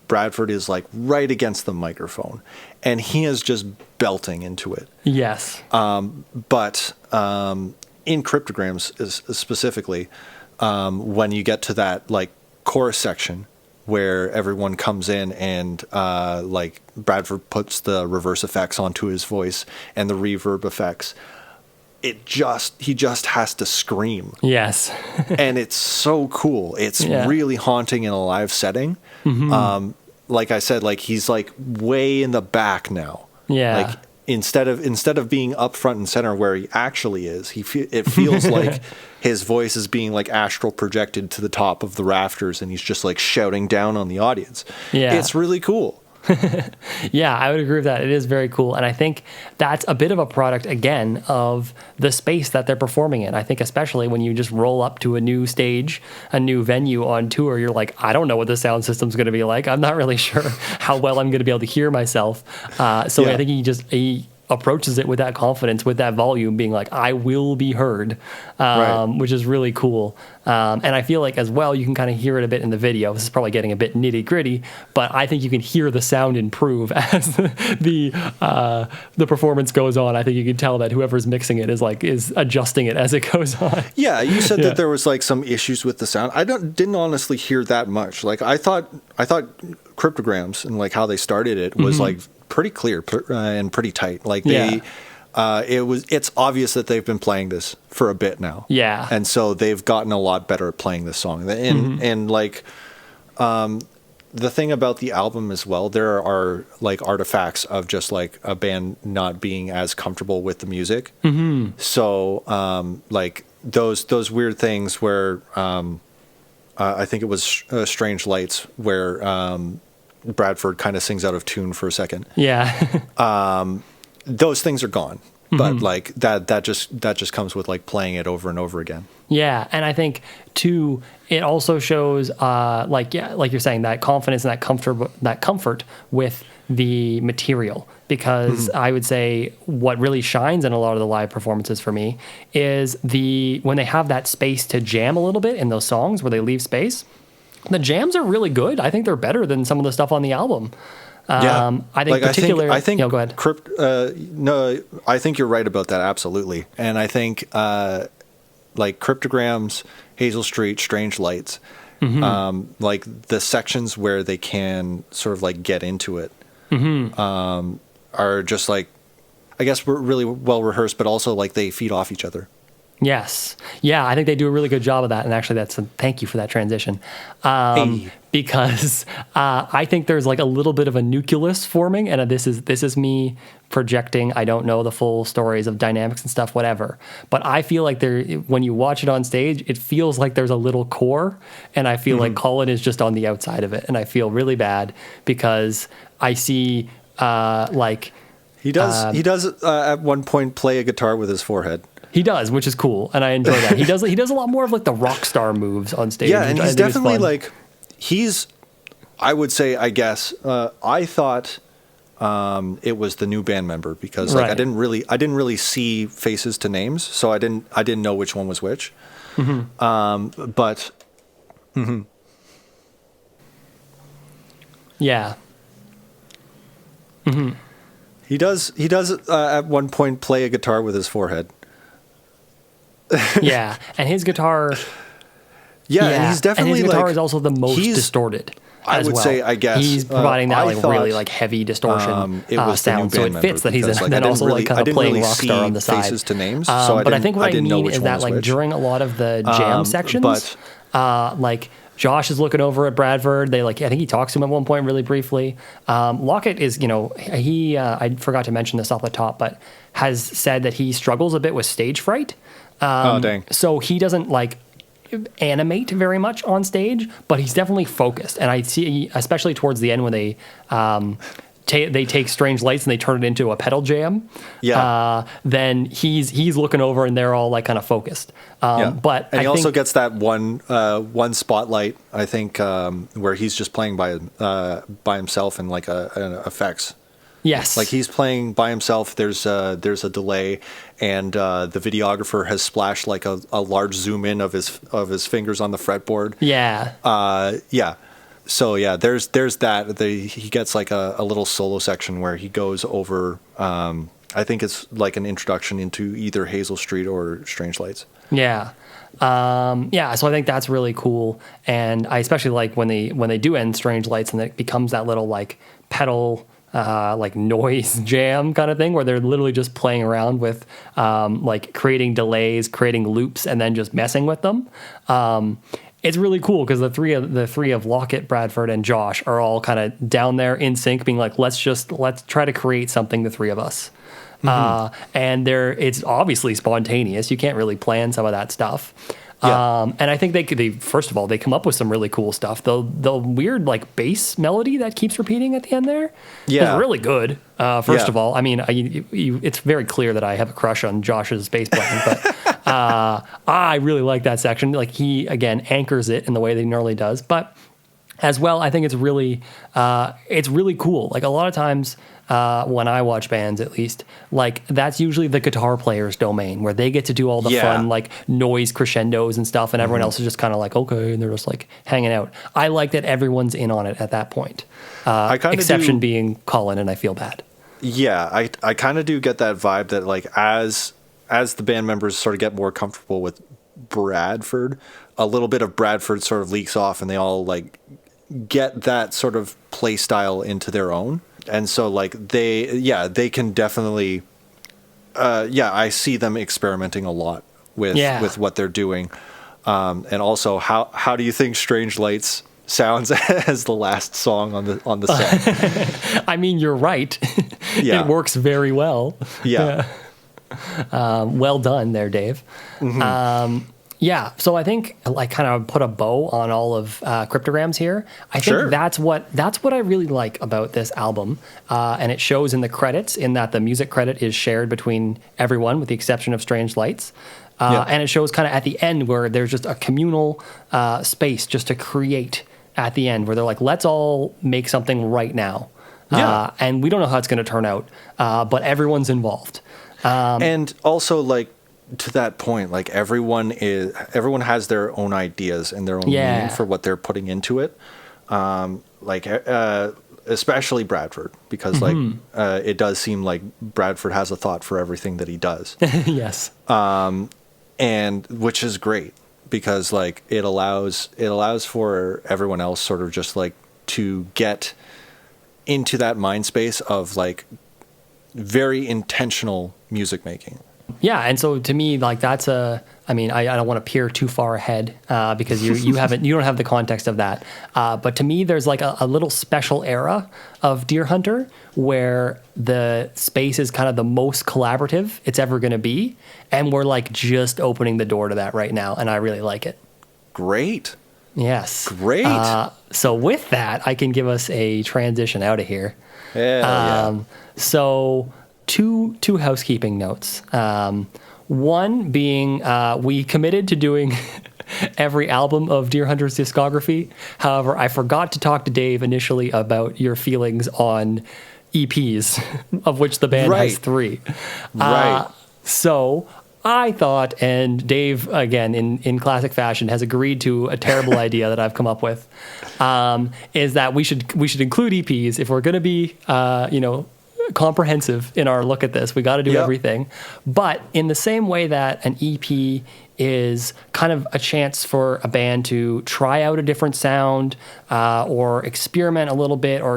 Bradford is like right against the microphone and he is just belting into it. Yes. But in Cryptograms specifically, when you get to that like chorus section where everyone comes in and like Bradford puts the reverse effects onto his voice and the reverb effects, he just has to scream. Yes. And it's so cool. It's really haunting in a live setting. Like I said, like he's like way in the back now. Yeah. Like instead of being up front and center where he actually is, it feels like his voice is being like astral projected to the top of the rafters and he's just like shouting down on the audience. Yeah. It's really cool. Yeah, I would agree with that. It is very cool. And I think that's a bit of a product, again, of the space that they're performing in. I think especially when you just roll up to a new stage, a new venue on tour, you're like, I don't know what the sound system's going to be like. I'm not really sure how well I'm going to be able to hear myself. I think he approaches it with that confidence, with that volume, being like, I will be heard, which is really cool. And I feel like as well, you can kind of hear it a bit in the video. This is probably getting a bit nitty gritty, but I think you can hear the sound improve as the performance goes on. I think you can tell that whoever's mixing it is adjusting it as it goes on. Yeah, you said that there was like some issues with the sound. I didn't honestly hear that much. Like I thought Cryptograms and like how they started it was like pretty clear and pretty tight. Like it's obvious that they've been playing this for a bit now. Yeah. And so they've gotten a lot better at playing this song. And like the thing about the album as well, there are like artifacts of just like a band not being as comfortable with the music. So like those weird things where I think it was Strange Lights where Bradford kind of sings out of tune for a second. Yeah. Those things are gone. But like that just comes with like playing it over and over again. Yeah, and I think too, it also shows like you're saying, that confidence and that comfort with the material. Because I would say what really shines in a lot of the live performances for me is when they have that space to jam a little bit in those songs where they leave space. The jams are really good. I think they're better than some of the stuff on the album. I think I think go ahead. No, I think you're right about that. Absolutely. And I think, like Cryptograms, Hazel Street, Strange Lights, like the sections where they can sort of like get into it, are just like, I guess we're really well rehearsed, but also like they feed off each other. Yes. Yeah, I think they do a really good job of that. And actually, thank you for that transition. Because I think there's like a little bit of a nucleus forming, and this is me projecting. I don't know the full stories of dynamics and stuff, whatever. But I feel like when you watch it on stage, it feels like there's a little core, and I feel like Colin is just on the outside of it, and I feel really bad because I see like he does at one point play a guitar with his forehead. He does, which is cool, and I enjoy that. He does a lot more of like the rock star moves on stage. Yeah, and he's definitely like I would say, I guess, I thought it was the new band member because like I didn't really see faces to names, so I didn't know which one was which. But yeah. He does at one point play a guitar with his forehead. Yeah, and his guitar. Yeah, and he's definitely and his guitar like, is also the most distorted. I would say, I guess he's providing that thought, really like heavy distortion it was sound, so it fits that he's then also like kind of playing rock star on the side. Faces to names, so but I think what I mean is that like during a lot of the jam sections, like Josh is looking over at Bradford. I think he talks to him at one point really briefly. Lockett is, he I forgot to mention this off the top, but has said that he struggles a bit with stage fright. Dang. So he doesn't like animate very much on stage, but he's definitely focused. And I see, especially towards the end when they take Strange Lights and they turn it into a pedal jam. Yeah. Then he's looking over and they're all like kind of focused. But he also gets that one spotlight, I think, where he's just playing by himself in like an effects. Yes. Like he's playing by himself. There's a delay, and the videographer has splashed like a large zoom in of his fingers on the fretboard. Yeah. Yeah. So yeah, there's that. He gets like a little solo section where he goes over. I think it's like an introduction into either Hazel Street or Strange Lights. Yeah. Yeah, so I think that's really cool, and I especially like when they do end Strange Lights and it becomes that little like pedal like noise jam kind of thing where they're literally just playing around with like creating delays, creating loops, and then just messing with them. It's really cool because the three of Lockett, Bradford, and Josh are all kind of down there in sync, being like, let's try to create something, the three of us. And it's obviously spontaneous. You can't really plan some of that stuff. Yeah. And I think they first of all, they come up with some really cool stuff. The weird like bass melody that keeps repeating at the end there is really good. First of all, I mean, it's very clear that I have a crush on Josh's bass playing, but I really like that section. Like he, again, anchors it in the way that he normally does. But as well, I think it's really cool. Like a lot of times when I watch bands, at least, like that's usually the guitar player's domain where they get to do all the fun like noise crescendos and stuff, and everyone else is just kind of like, okay, and they're just like hanging out. I like that everyone's in on it at that point. Exception being Colin, and I feel bad. Yeah, I kind of do get that vibe that like as the band members sort of get more comfortable with Bradford, a little bit of Bradford sort of leaks off, and they all like get that sort of play style into their own. And so like they can definitely I see them experimenting a lot with what they're doing. And also how do you think Strange Lights sounds as the last song on the set? I mean, you're right. It works very well. Yeah. Well done there, Dave. Yeah, so I think like kind of put a bow on all of Cryptograms here. I think Sure. that's what I really like about this album, and it shows in the credits in that the music credit is shared between everyone with the exception of Strange Lights, Yeah. and it shows kind of at the end where there's just a communal space just to create at the end where they're like, let's all make something right now, Yeah. and we don't know how it's going to turn out, but everyone's involved. And also, like, to that point, like everyone has their own ideas and their own Yeah. meaning for what they're putting into it. Especially Bradford, because it does seem like Bradford has a thought for everything that he does, Yes. and which is great because like it allows for everyone else sort of just like to get into that mind space of like very intentional music making. Yeah, and so to me, like that's I don't want to peer too far ahead because you don't have the context of that. But to me, there's like a little special era of Deerhunter where the space is kind of the most collaborative it's ever going to be, and we're like just opening the door to that right now, and I really like it. Great. Yes, Great. So with that, I can give us a transition out of here. Yeah. So two housekeeping notes. One being we committed to doing every album of Deerhunter's discography. However, I forgot to talk to Dave initially about your feelings on EPs, of which the band has Right. 3. Right. So I thought, and Dave, again, in classic fashion, has agreed to a terrible idea that I've come up with, is that we should include EPs if we're going to be, comprehensive in our look at this. We got to do Yep. everything. But in the same way that an EP is kind of a chance for a band to try out a different sound or experiment a little bit or,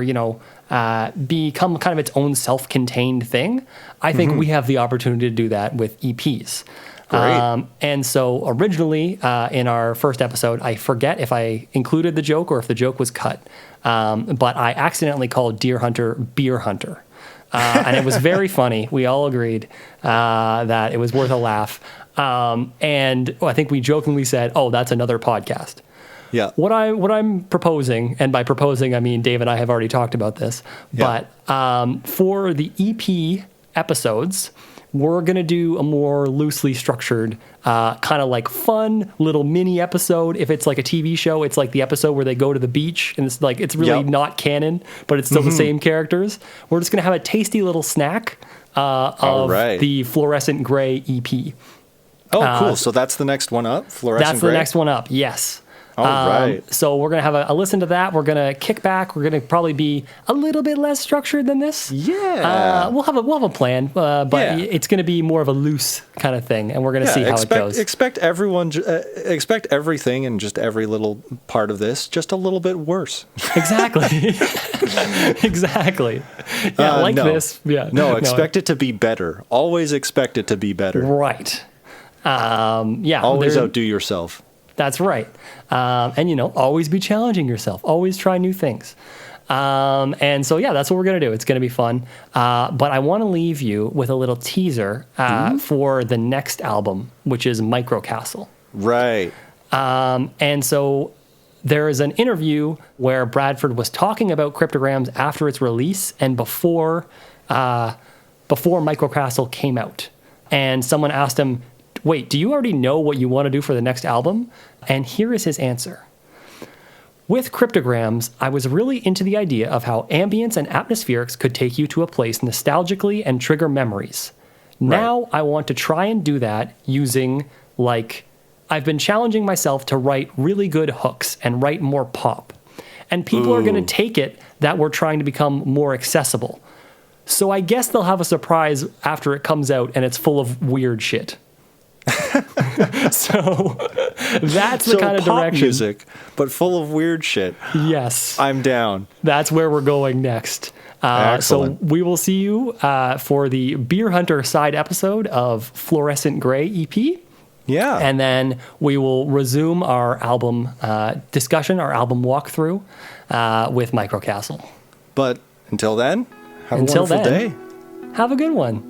become kind of its own self-contained thing, I think we have the opportunity to do that with EPs. Great. And so originally in our first episode, I forget if I included the joke or if the joke was cut, but I accidentally called Deerhunter Beer Hunter. And it was very funny. We all agreed that it was worth a laugh. And I think we jokingly said, "Oh, that's another podcast." Yeah. What I'm proposing, and by proposing I mean Dave and I have already talked about this, Yeah. but for the EP episodes, we're gonna do a more loosely structured, kind of like fun little mini episode. If it's like a TV show, it's like the episode where they go to the beach, and it's like it's really Yep. not canon, but it's still the same characters. We're just gonna have a tasty little snack of right. the Fluorescent Gray EP. Oh, cool. So that's the next one up. Fluorescent That's Gray? the next one up. Yes. All right. So we're gonna have a listen to that. We're gonna kick back. We're gonna probably be a little bit less structured than this. Yeah. We'll have a plan, but Yeah. it's gonna be more of a loose kind of thing, and we're gonna see how it goes. Expect everyone, expect everything and just every little part of this just a little bit worse. Exactly. Exactly. Yeah, like no. this. Yeah. No, expect it to be better. Always expect it to be better. Right. Yeah. Always there- outdo yourself. That's right. And, always be challenging yourself. Always try new things. And so, yeah, that's what we're going to do. It's going to be fun. But I want to leave you with a little teaser for the next album, which is Microcastle. Right. And so there is an interview where Bradford was talking about Cryptograms after its release and before Microcastle came out. And someone asked him, "Wait, do you already know what you want to do for the next album?" And here is his answer. With Cryptograms, I was really into the idea of how ambience and atmospherics could take you to a place nostalgically and trigger memories. Now I want to try and do that using, I've been challenging myself to write really good hooks and write more pop. And people are going to take it that we're trying to become more accessible. So I guess they'll have a surprise after it comes out and it's full of weird shit. So that's the kind of pop direction. music, but full of weird shit. Yes. I'm down. That's where we're going next. So Excellent. we will see you for the Beer Hunter side episode of Fluorescent Gray EP. Yeah. And then we will resume our album discussion, our album walkthrough with Microcastle. But until then, have Until a wonderful then, day. have a good one.